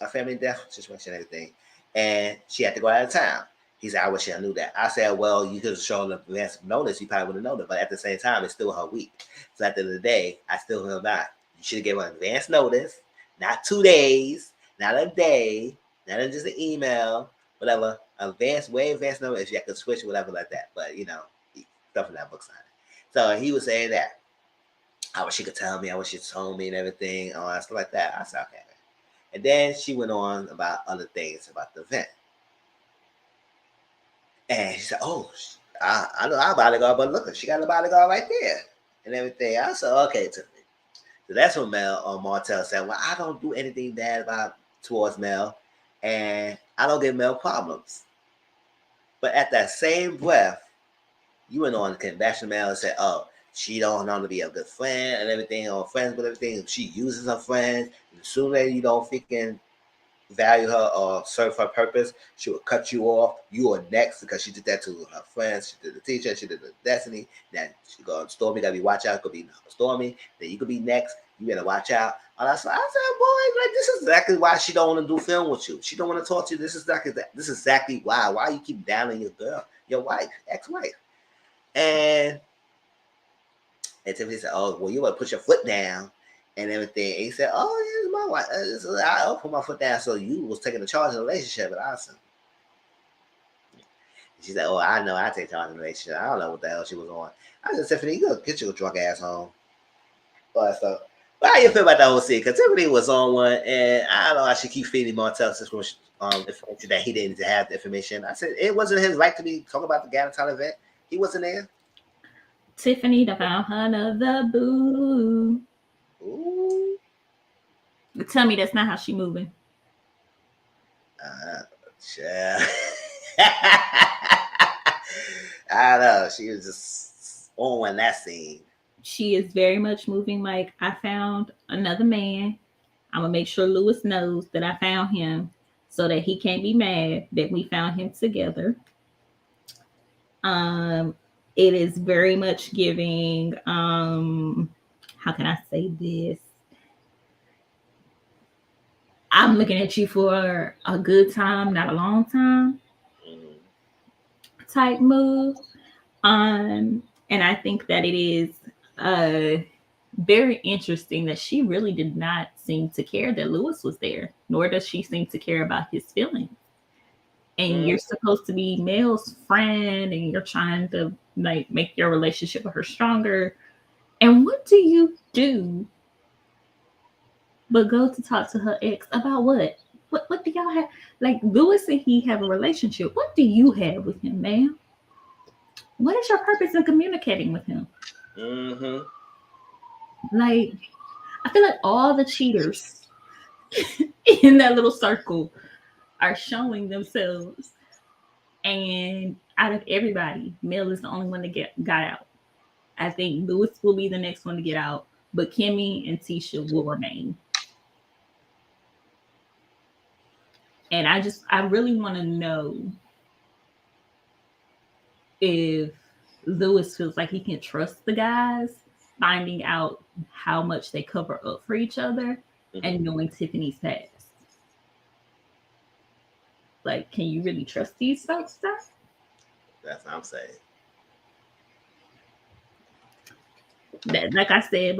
a family death situation, and everything, and she had to go out of town. He said, I wish I knew that. I said, well, you could have shown the advance notice. You probably would have known it. But at the same time, it's still her week. So at the end of the day, I still feel bad. You should have given her advance notice, not 2 days, not a day, not just an email, whatever. Way advanced notice. If you could switch, whatever like that. But, stuff in that book signing. So he was saying that. I wish she could tell me. I wish she told me and everything. All that stuff like that. I said, okay. And then she went on about other things about the event. And she said, "Oh, I know our bodyguard, but look, she got a bodyguard right there and everything." I said, "Okay, Tiffany." So that's when Martell said, "Well, I don't do anything bad towards Mel, and I don't give Mel problems." But at that same breath, you went on to bash Mel and said, "Oh, she don't know to be a good friend and everything, or friends with everything. She uses her friends. The sooner you don't freaking value her or serve her purpose, she will cut you off. You are next, because she did that to her friends. She did the teacher. She did the Destiny. Now she go Stormy. Gotta be watch out. Could be Stormy. Then you could be next. You better watch out. And I said, boy, like, this is exactly why she don't want to do film with you. She don't want to talk to you. This is exactly why. Why you keep downing your girl, your wife, ex-wife. And Tiffany said, "Oh, well, you want to put your foot down and everything." And he said, "Oh, yeah, my wife. I'll put my foot down." So you was taking the charge of the relationship, but awesome. She said, "Oh, I know. I take charge of the relationship. I don't know what the hell she was on." I said, "Tiffany, you go get your drunk ass home." But how you feel about that whole scene? Because Tiffany was on one, and I don't know how she keep feeding Martell information that he didn't have the information. I said it wasn't his right to be talking about the Gattaton event. He wasn't there. Tiffany found another boo. Ooh. Tell me that's not how she moving. Yeah. I don't know. She was just on that scene. She is very much moving like I found another man. I'm gonna make sure Lewis knows that I found him so that he can't be mad that we found him together. Um, it is very much giving how can I say this? I'm looking at you for a good time, not a long time type move. And I think that it is very interesting that she really did not seem to care that Lewis was there, nor does she seem to care about his feelings. And you're supposed to be Mel's friend, and you're trying to like make your relationship with her stronger. And what do you do but go to talk to her ex about what? What do y'all have? Like Lewis and he have a relationship. What do you have with him, ma'am? What is your purpose in communicating with him? Like, I feel like all the cheaters in that little circle are showing themselves, and out of everybody, Mel is the only one that got out. I think Lewis will be the next one to get out, but Kimmy and Tisha will remain. And I really want to know if Lewis feels like he can trust the guys, finding out how much they cover up for each other and knowing Tiffany's past. Like, can you really trust these folks, though? That's what I'm saying. Like I said,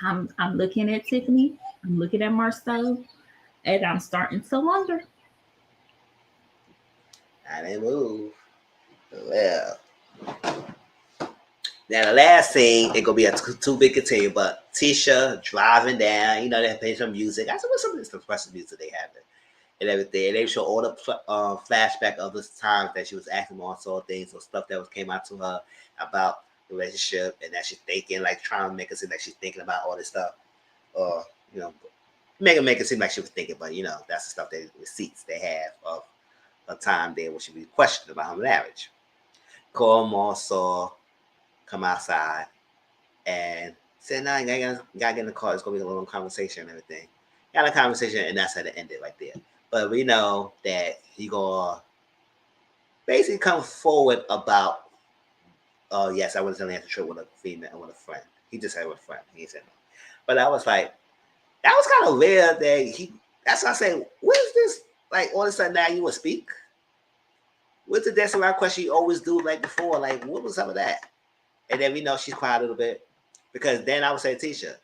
I'm looking at Tiffany, I'm looking at Marceau, and I'm starting to wonder. I didn't move. Well, now the last scene, it gonna be a too big continue, but Tisha driving down, you know, they play some music. I said, what's some of this special music they have and everything. And they show all the flashback of the times that she was acting on sort of things or stuff that came out to her about the relationship, and that she's thinking, like trying to make it seem like she's thinking about all this stuff, or you know, make it seem like she was thinking, but you know, that's the stuff that receipts they have of a time there where she be questioned about her marriage. Cole also come outside and said, "No, you gotta get in the car. It's gonna be a long conversation and everything." Got a conversation, and that's how it ended right there. But we know that he gonna basically come forward about, oh yes, I was telling him to trip with a female and with a friend. He just said with a friend. He said no. But I was like, that was kind of weird that he. That's why I say, what is this? Like all of a sudden now you will speak. What's the dancing around question you always do like before? Like what was some of that? And then we know she's quiet a little bit, because then I would say, Tisha,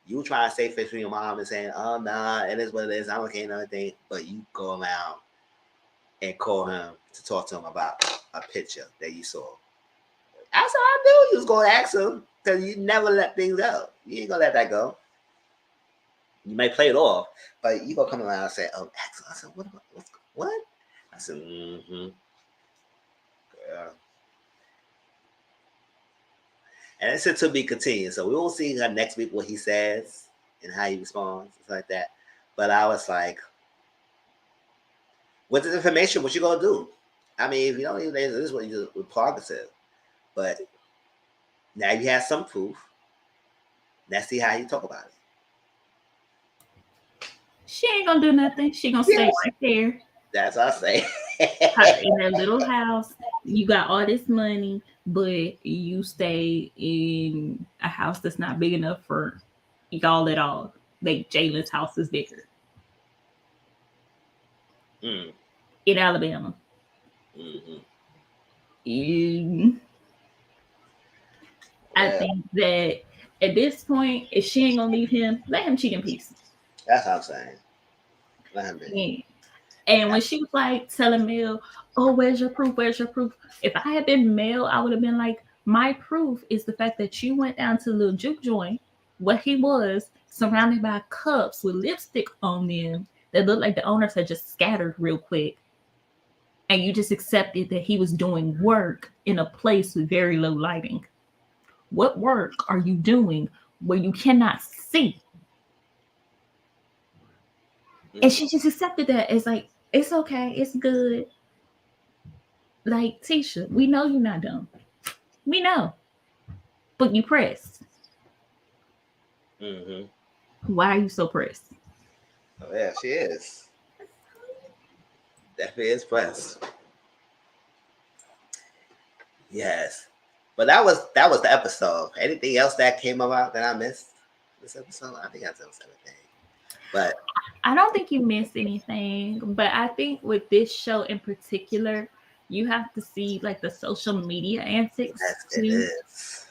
you try to say face for your mom and saying, oh nah, it is what it is. I'm okay and everything, but you go around and call him to talk to him about a picture that you saw. That's how I knew you was gonna ask him, because you never let things go. You ain't gonna let that go. You might play it off, but you gonna come around and say, "Oh, Axel." I said, "What?" I said, "Mm-hmm." Yeah. And it's to be continued. So we will see next week what he says and how he responds, stuff like that. But I was like, with this information, what you gonna do? I mean, if you don't even, this is what you do with prerogative. But now you have some proof. Let's see how you talk about it. She ain't gonna do nothing. She gonna stay right there. That's what I say. In that little house, you got all this money, but you stay in a house that's not big enough for y'all at all. Like Jalen's house is bigger. In Alabama. I think that at this point, if she ain't gonna leave him, let him cheat in peace. That's what I'm saying. Let him be. And when she was like telling Mel, oh, where's your proof? Where's your proof? If I had been Mel, I would have been like, my proof is the fact that you went down to the little juke joint where he was, surrounded by cups with lipstick on them that looked like the owners had just scattered real quick. And you just accepted that he was doing work in a place with very low lighting. What work are you doing where you cannot see And she just accepted that. It's like, it's okay, it's good. Like, Tisha, we know you're not dumb. We know. But you pressed. Mm-hmm. Why are you so pressed? Oh, yeah, she is. Definitely is pressed. Yes. But that was the episode. Anything else that came about that I missed this episode? I think I told everything. But I don't think you missed anything, but I think with this show in particular, you have to see like the social media antics yes, it too. is.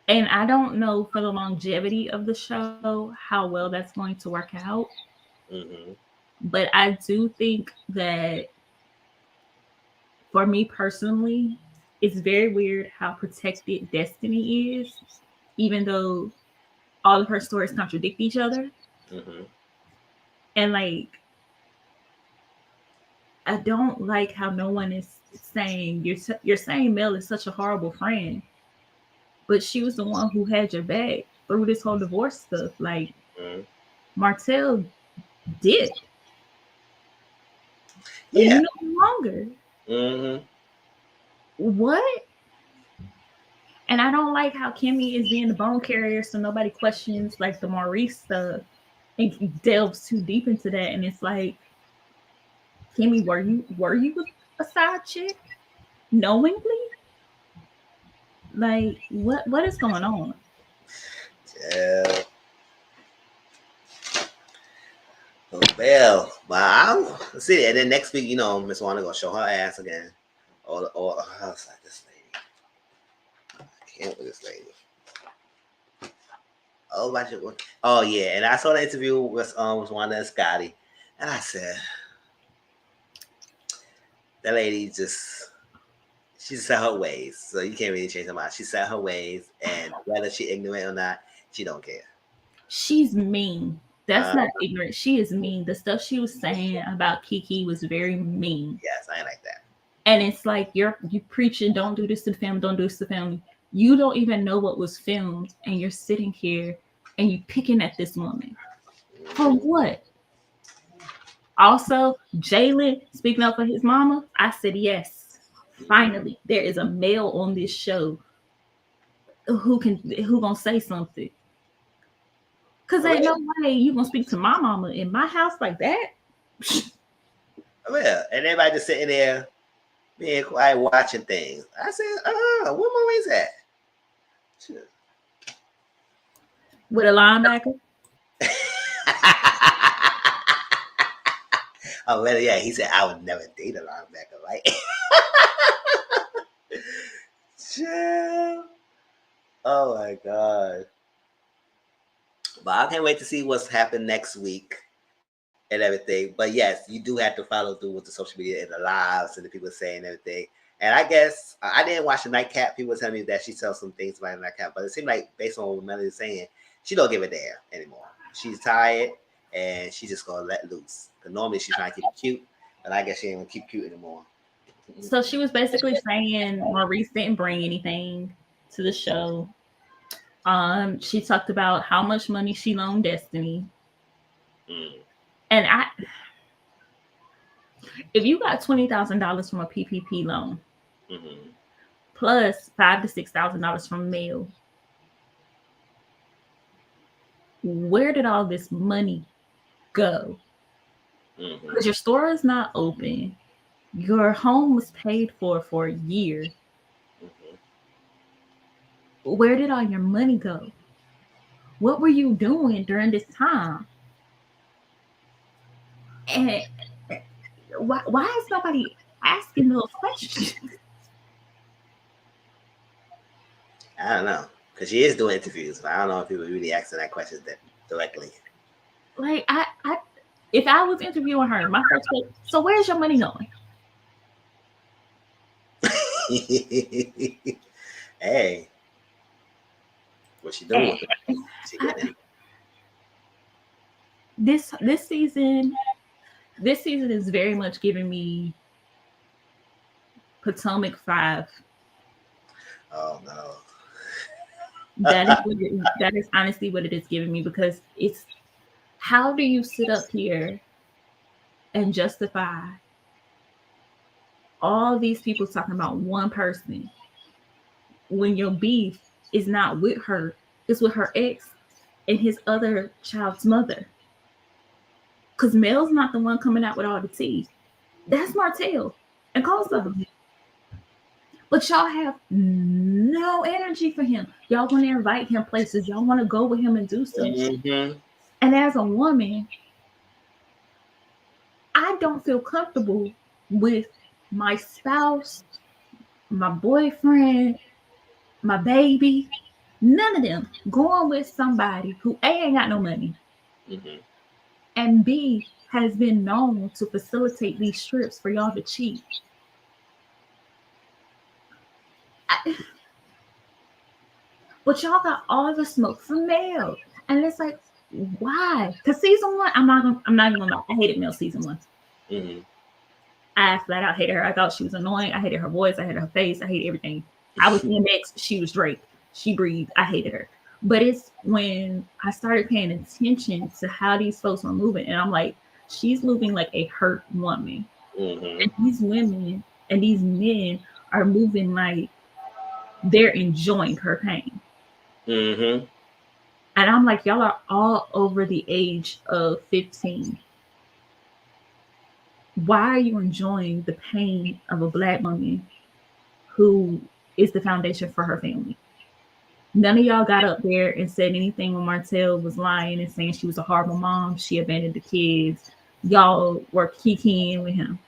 And I don't know for the longevity of the show how well that's going to work out. Mm-hmm. But I do think that for me personally, it's very weird how protected Destiny is, even though all of her stories contradict each other. Mm-hmm. And like, I don't like how no one is saying you're saying Mel is such a horrible friend, but she was the one who had your back through this whole divorce stuff. Like, Mm-hmm. Martell did, and Yeah. you no longer. Mm-hmm. What? And I don't like how Kimmy is being the bone carrier, so nobody questions like the Maurice stuff and delves too deep into that. And it's like, Kimmy, were you a side chick knowingly? Like, what is going on? Yeah. Oh, well, wow. Let's see. And then next week, Miss Wanda gonna show her ass again. Or I was like, this lady. I can't with this lady. Oh, watch it. Oh yeah, and I saw the interview with Wanda and Scotty, and I said, that lady she set her ways, so you can't really change her mind. She set her ways, and whether she ignorant or not, she don't care. She's mean. That's not ignorant. She is mean. The stuff she was saying about Kiki was very mean. Yes, I ain't like that. And it's like you preaching, don't do this to the family, don't do this to the family. You don't even know what was filmed, and you're sitting here and you picking at this woman. For what? Also, Jalen speaking up for his mama, I said yes. Finally, there is a male on this show who gonna say something. Cause ain't no way you gonna speak to my mama in my house like that. Well, and everybody just sitting there being quiet, watching things. I said, what movie is that? Sure. With a linebacker. Oh, well, yeah, he said I would never date a linebacker, right? Chill. Oh my god. But I can't wait to see what's happened next week and everything. But yes, you do have to follow through with the social media and the lives and the people saying everything. And I guess I didn't watch the nightcap. People telling me that she sells some things by the nightcap, but it seemed like based on what Melody is saying, she don't give a damn anymore. She's tired and she's just gonna let loose. Because normally she's trying to keep it cute, but I guess she ain't gonna keep cute anymore. So she was basically saying Maurice didn't bring anything to the show. She talked about how much money she loaned Destiny. And if you got $20,000 from a PPP loan, plus $5,000 to $6,000 from mail, where did all this money go? Because your store is not open. Your home was paid for a year. Where did all your money go? What were you doing during this time? And why is nobody asking those questions? I don't know. Because she is doing interviews, but I don't know if people really asking that question directly. Like, if I was interviewing her, my first question, so where's your money going? Hey, what she doing? This season is very much giving me Potomac 5. Oh no. That is honestly what it is giving me, because it's How do you sit up here and justify all these people talking about one person when your beef is not with her, it's with her ex and his other child's mother? Because Mel's not the one coming out with all the tea. That's Martell and Kosa. But y'all have no energy for him. Y'all want to invite him places. Y'all want to go with him and do stuff. Mm-hmm. And as a woman, I don't feel comfortable with my spouse, my boyfriend, my baby, none of them going with somebody who A, ain't got no money, Mm-hmm. and B, has been known to facilitate these trips for y'all to cheat. But y'all got all the smoke from Mel. And it's like, why? Because season one, I'm not even gonna lie, I hated Mel season one. Mm-hmm. I flat out hated her. I thought she was annoying. I hated her voice. I hated her face. I hated everything. I was DMX. She was Drake. She breathed. I hated her. But it's when I started paying attention to how these folks were moving, and I'm like, she's moving like a hurt woman. Mm-hmm. And these women and these men are moving like they're enjoying her pain. Mm-hmm. And I'm like, y'all are all over the age of 15. Why are you enjoying the pain of a Black woman who is the foundation for her family? None of y'all got up there and said anything when Martell was lying and saying she was a horrible mom. She abandoned the kids. Y'all were kikiing with him.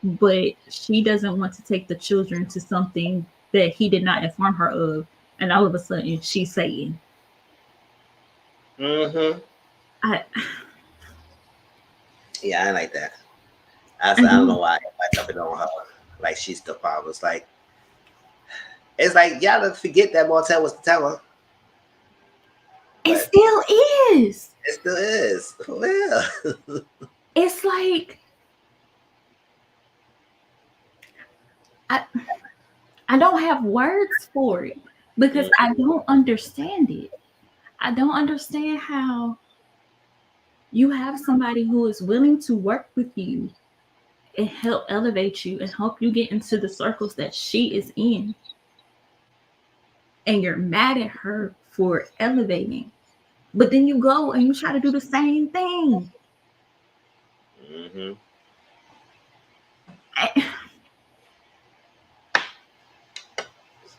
But she doesn't want to take the children to something that he did not inform her of. And all of a sudden, she's saying, Mm-hmm. Yeah, I like that. I don't know why I jumping on her. Like she's the problem. It's like y'all don't forget that Martell was the teller. It still is. It still is. Yeah. It's like I don't have words for it because I don't understand it. I don't understand how you have somebody who is willing to work with you and help elevate you and help you get into the circles that she is in. And you're mad at her for elevating. But then you go and you try to do the same thing. Mm-hmm.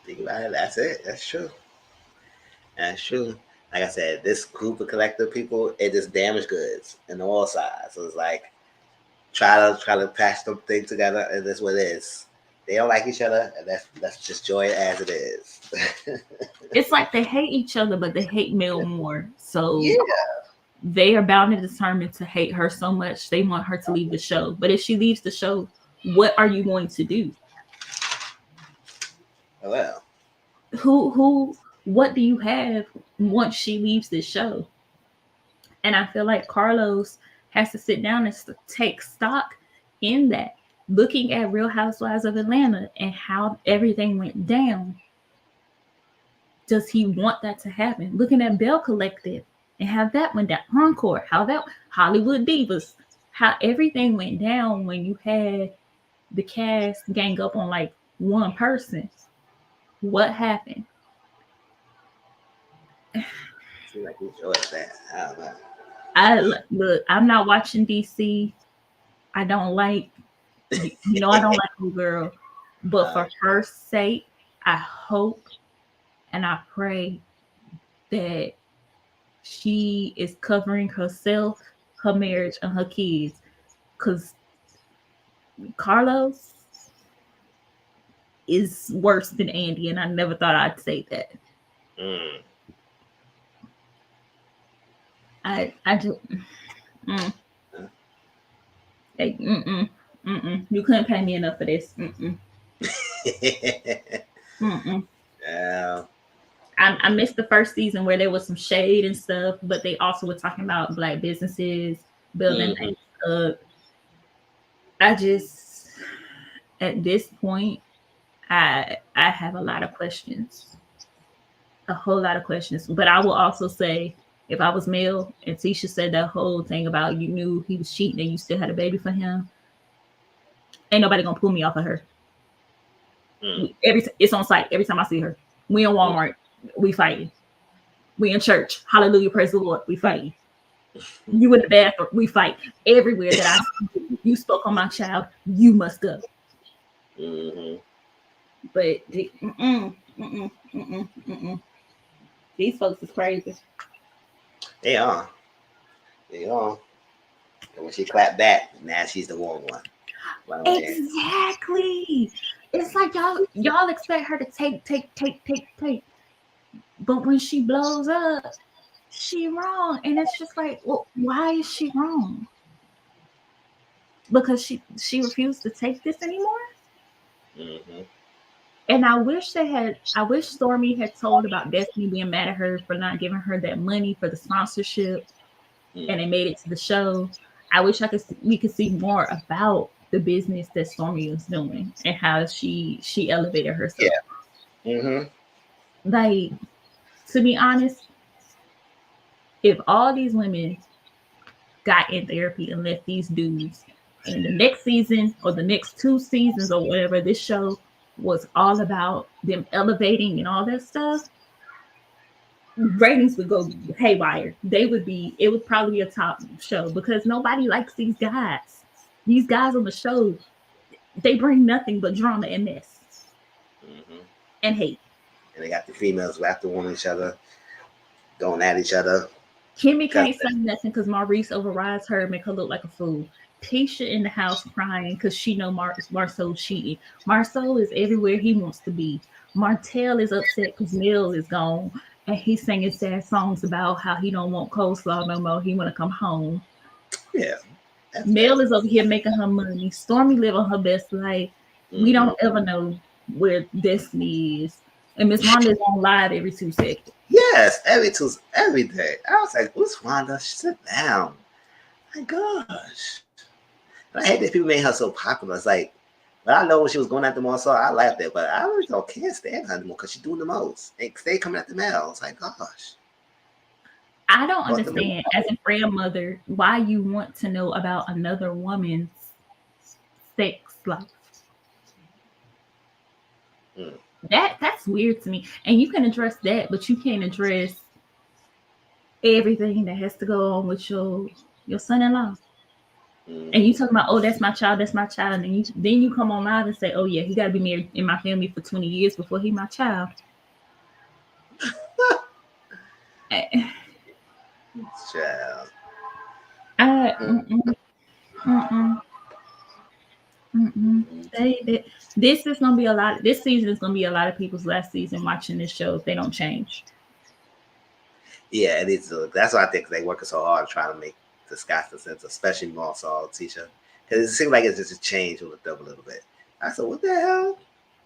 Think about it. That's it. That's true. That's true. Like I said, this group of collective people, it is damaged goods in all sides. So it's like try to patch them things together, and that's what it is. They don't like each other, and let's just enjoy it as it is. It's like they hate each other, but they hate Mel more. So yeah, they are bound and determined to hate her so much they want her to leave the show. But if she leaves the show, what are you going to do? well, what do you have once she leaves this show? And I feel like Carlos has to sit down and take stock in that, looking at Real Housewives of Atlanta and how everything went down. Does he want that to happen? Looking at Bell Collective and how that went down, Encore, how that Hollywood Divas, how everything went down when you had the cast gang up on like one person. What happened? I feel like we enjoyed that. I don't know. Look, I'm not watching DC. I don't like, I don't like New Girl, but for her sake, I hope and I pray that she is covering herself, her marriage, and her kids. Because Carlos is worse than Andy, and I never thought I'd say that. I just like you couldn't pay me enough for this. Yeah. I missed the first season where there was some shade and stuff, but they also were talking about Black businesses building things up. I just at this point I have a lot of questions. A whole lot of questions. But I will also say if I was male and Tisha said that whole thing about you knew he was cheating and you still had a baby for him, ain't nobody gonna pull me off of her. It's on site every time I see her. We in Walmart, we fighting. We in church, hallelujah, praise the Lord, we fighting. You in the bathroom, we fight. Everywhere that I see you spoke on my child, you must go. But these folks is crazy. They are. And when she clapped back, now she's the wrong one. Exactly. It's like y'all expect her to take. But when she blows up, she wrong. And it's just like, well, why is she wrong? Because she refused to take this anymore. And I wish Stormy had told about Destiny being mad at her for not giving her that money for the sponsorship, and they made it to the show. I wish we could see more about the business that Stormy was doing and how she elevated herself. Like, to be honest, if all these women got in therapy and let these dudes, in the next season or the next 2 seasons or whatever, this show was all about them elevating and all that stuff, ratings would go haywire. It would probably be a top show because nobody likes these guys. These guys on the show, they bring nothing but drama and mess and hate. And they got the females who have to warn each other, going at each other. Kimmy can't say nothing because Maurice overrides her, make her look like a fool. Tisha in the house crying because she know Marceau's cheating. Marceau is everywhere he wants to be. Martell is upset because Mel is gone, and he's singing sad songs about how he don't want coleslaw no more. He want to come home. Yeah. Mel is over here making her money. Stormy living her best life. We don't ever know where Destiny is. And Miss Wanda is on live every 2 seconds. Yes, every day. I was like, who's Wanda? Sit down. My gosh. And I hate that people made her so popular. It's like, but I know when she was going at the Marceau, I laughed at it, but I really can't stand her anymore because she's doing the most. And they coming at the male. It's like, gosh. I don't understand, as a grandmother, why you want to know about another woman's sex life. That's weird to me. And you can address that, but you can't address everything that has to go on with your son-in-law. And you talking about, oh, that's my child, and then you come on live and say, oh yeah, he got to be married in my family for 20 years before he my child. Child. This is gonna be a lot. This season is gonna be a lot of people's last season watching this show if they don't change. Yeah, it is. That's why I think they working so hard trying to make disguise the sense, especially Marceau, Tisha, because it seems like it's just a change with them a little bit. I said, what the hell?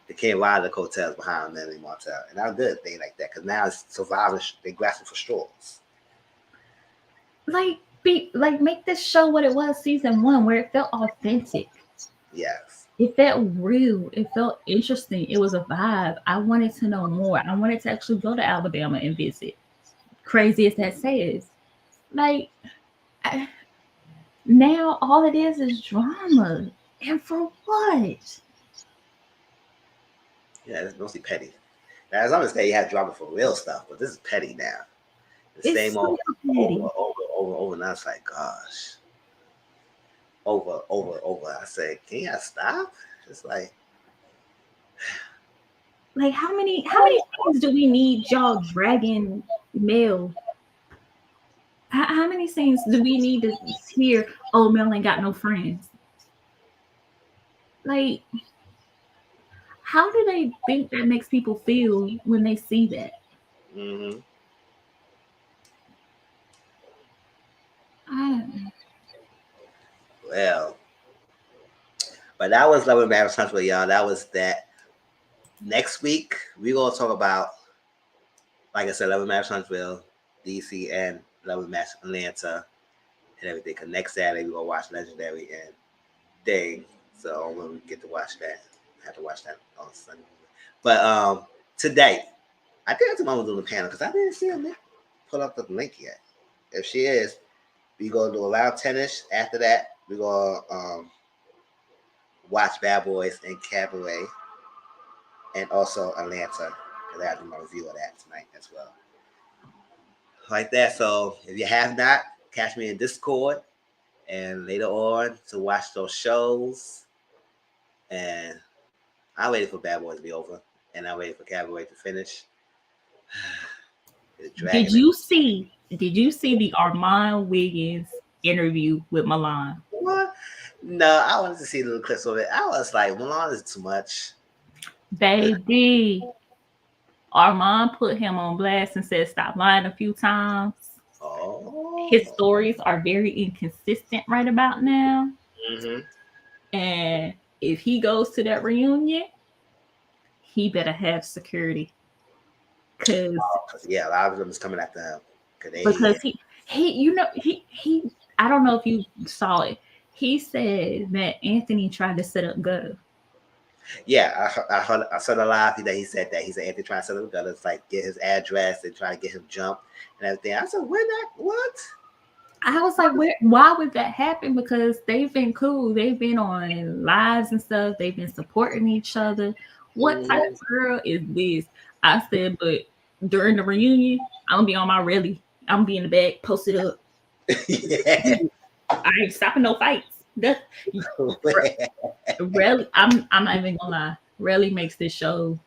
They can't ride the coattails behind Melanie Martell, and I'm good thing like that because now it's surviving. They grasping for straws. Make this show what it was season 1, where it felt authentic. Yes. It felt real. It felt interesting. It was a vibe. I wanted to know more. I wanted to actually go to Alabama and visit. Crazy as that says. Now all it is drama. And for what? Yeah, it's mostly petty. Now, as I'm gonna say, you have drama for real stuff, but this is petty now. The same old over, and I was like, gosh. Over. I said, can you stop? It's like how many times do we need y'all dragging Mel? How many scenes do we need to hear, oh, Mel ain't got no friends? How do they think that makes people feel when they see that? Well, but that was Love and Marriage Huntsville, y'all. That was that. Next week, we're going to talk about, like I said, Love and Marriage Huntsville, DC, and Love and Marriage Atlanta, and everything. Because next Saturday, we're going to watch Legendary and Dang. So when we get to watch that, I have to watch that on Sunday. But today, I think that's the one was on the panel because I didn't see him pull up the link yet. if she is, we gonna do around 10ish. After that, we gonna watch Bad Boys and Cabaret, and also Atlanta, because I have to do my review of that tonight as well. Like that. So if you have not, catch me in Discord and later on to watch those shows. And I'm waiting for Bad Boys to be over, and I'm waiting for Cabaret to finish. It's Did dragging it. you see? Did you see the Armand Wiggins interview with Milan? What? No, I wanted to see little clips of it. I was like, Milan is too much. Baby, Armand put him on blast and said, "Stop lying" a few times. Oh. His stories are very inconsistent right about now. Mm-hmm. And if he goes to that reunion, he better have security. Cause Yeah, a lot of them is coming after him. because he I don't know if you saw it. He said that Anthony tried to set up Gutter. Yeah, I saw the live that he said that. He said Anthony trying to set up a gun, it's like get his address and try to get him jumped and everything. I said, when that what? I was like, why would that happen? Because they've been cool. They've been on lives and stuff. They've been supporting each other. What type of girl is this? I said, but during the reunion, I'm gonna be on my rally. I'm gonna be in the back, posted up. Yeah. I ain't stopping no fights. Rally, I'm not even gonna lie. Rally makes this show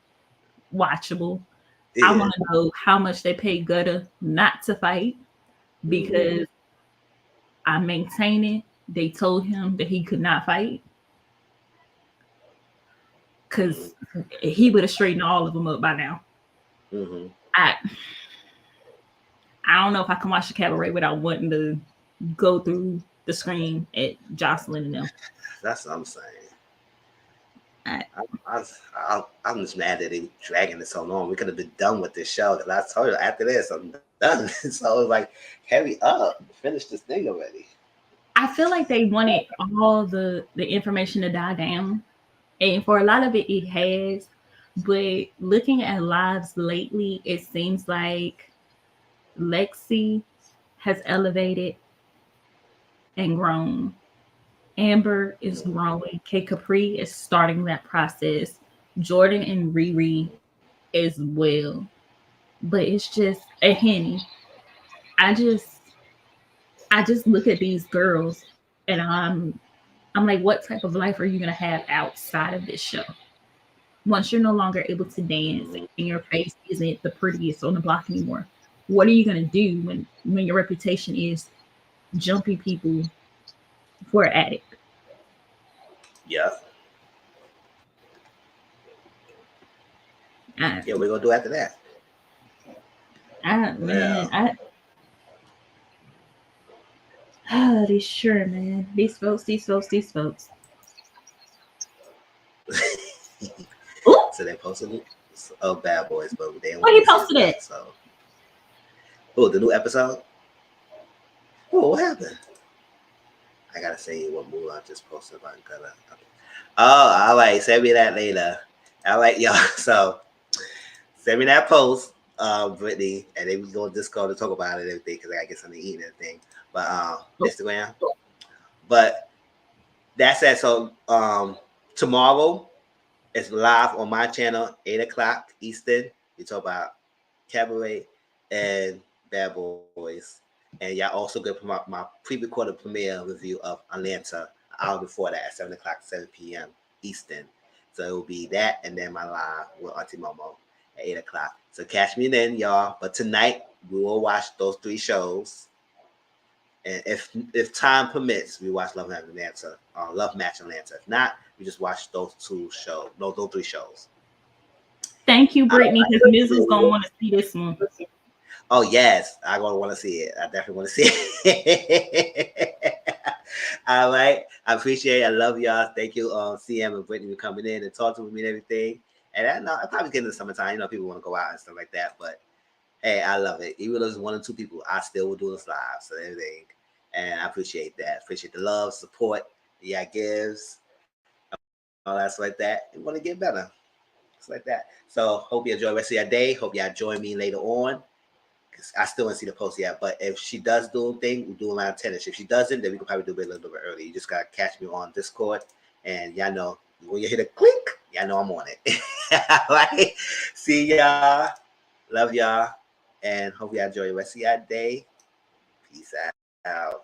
watchable. Yeah. I want to know how much they paid Gutter not to fight because I'm maintaining they told him that he could not fight because he would have straightened all of them up by now. Mm-hmm. I don't know if I can watch the Cabaret without wanting to go through the screen at Jocelyn and them. That's what I'm saying. I'm just mad that they dragging it so long. We could have been done with this show. Because I told you after this, I'm done. So it's like, hurry up, finish this thing already. I feel like they wanted all the information to die down, and for a lot of it, it has. But looking at lives lately, it seems like Lexi has elevated and grown. Amber is growing. K Capri is starting that process. Jordan and Riri as well. But it's just a Henny. I just look at these girls and I'm like, what type of life are you gonna have outside of this show? Once you're no longer able to dance and your face isn't the prettiest on the block anymore, what are you gonna do when your reputation is jumping people for an addict? Yeah. Yeah, we're gonna do after that. These sure, man. These folks. So they posted Bad Boys, but they don't Why he posted it? So, the new episode. Oh, what happened? I gotta say what Mulan just posted about Gutter. Oh, all right. Send me that later. All right, y'all. So send me that post, Brittany, and then we go to Discord to talk about it and everything because I gotta get something to eat and everything. But Instagram. But that's it. So tomorrow it's live on my channel, 8:00 Eastern. We talk about Cabaret and Bad Boys. And y'all also get my pre-recorded premiere review of Atlanta an hour before that at 7:00, 7 p.m. Eastern. So it will be that and then my live with Auntie Momo at 8:00. So catch me then, y'all. But tonight we will watch those 3 shows. And if time permits, we watch Love Match Atlanta. If not, we just watch those 2 shows. No, those 3 shows. Thank you, Brittany, because Mizzle's gonna want to see this one. Oh yes, I'm gonna want to see it. I definitely want to see it. All right, I appreciate it. I love y'all. Thank you, CM and Brittany, for coming in and talking with me and everything. And I know I probably get in the summertime. People want to go out and stuff like that. But hey, I love it. Even though it's 1 or 2 people, I still will do this live. So everything, and I appreciate that. Appreciate the love, support, yeah, gives, all that's like that. You want to get better. It's like that. So hope you enjoy the rest of your day. Hope y'all join me later on. I still don't see the post yet. But if she does do a thing, we do around 10ish. If she doesn't, then we can probably do it a little bit early. You just gotta catch me on Discord, and y'all know when you hit a clink, y'all know I'm on it. Right? See y'all. Love y'all. And hope y'all enjoy the rest of your day. Peace out.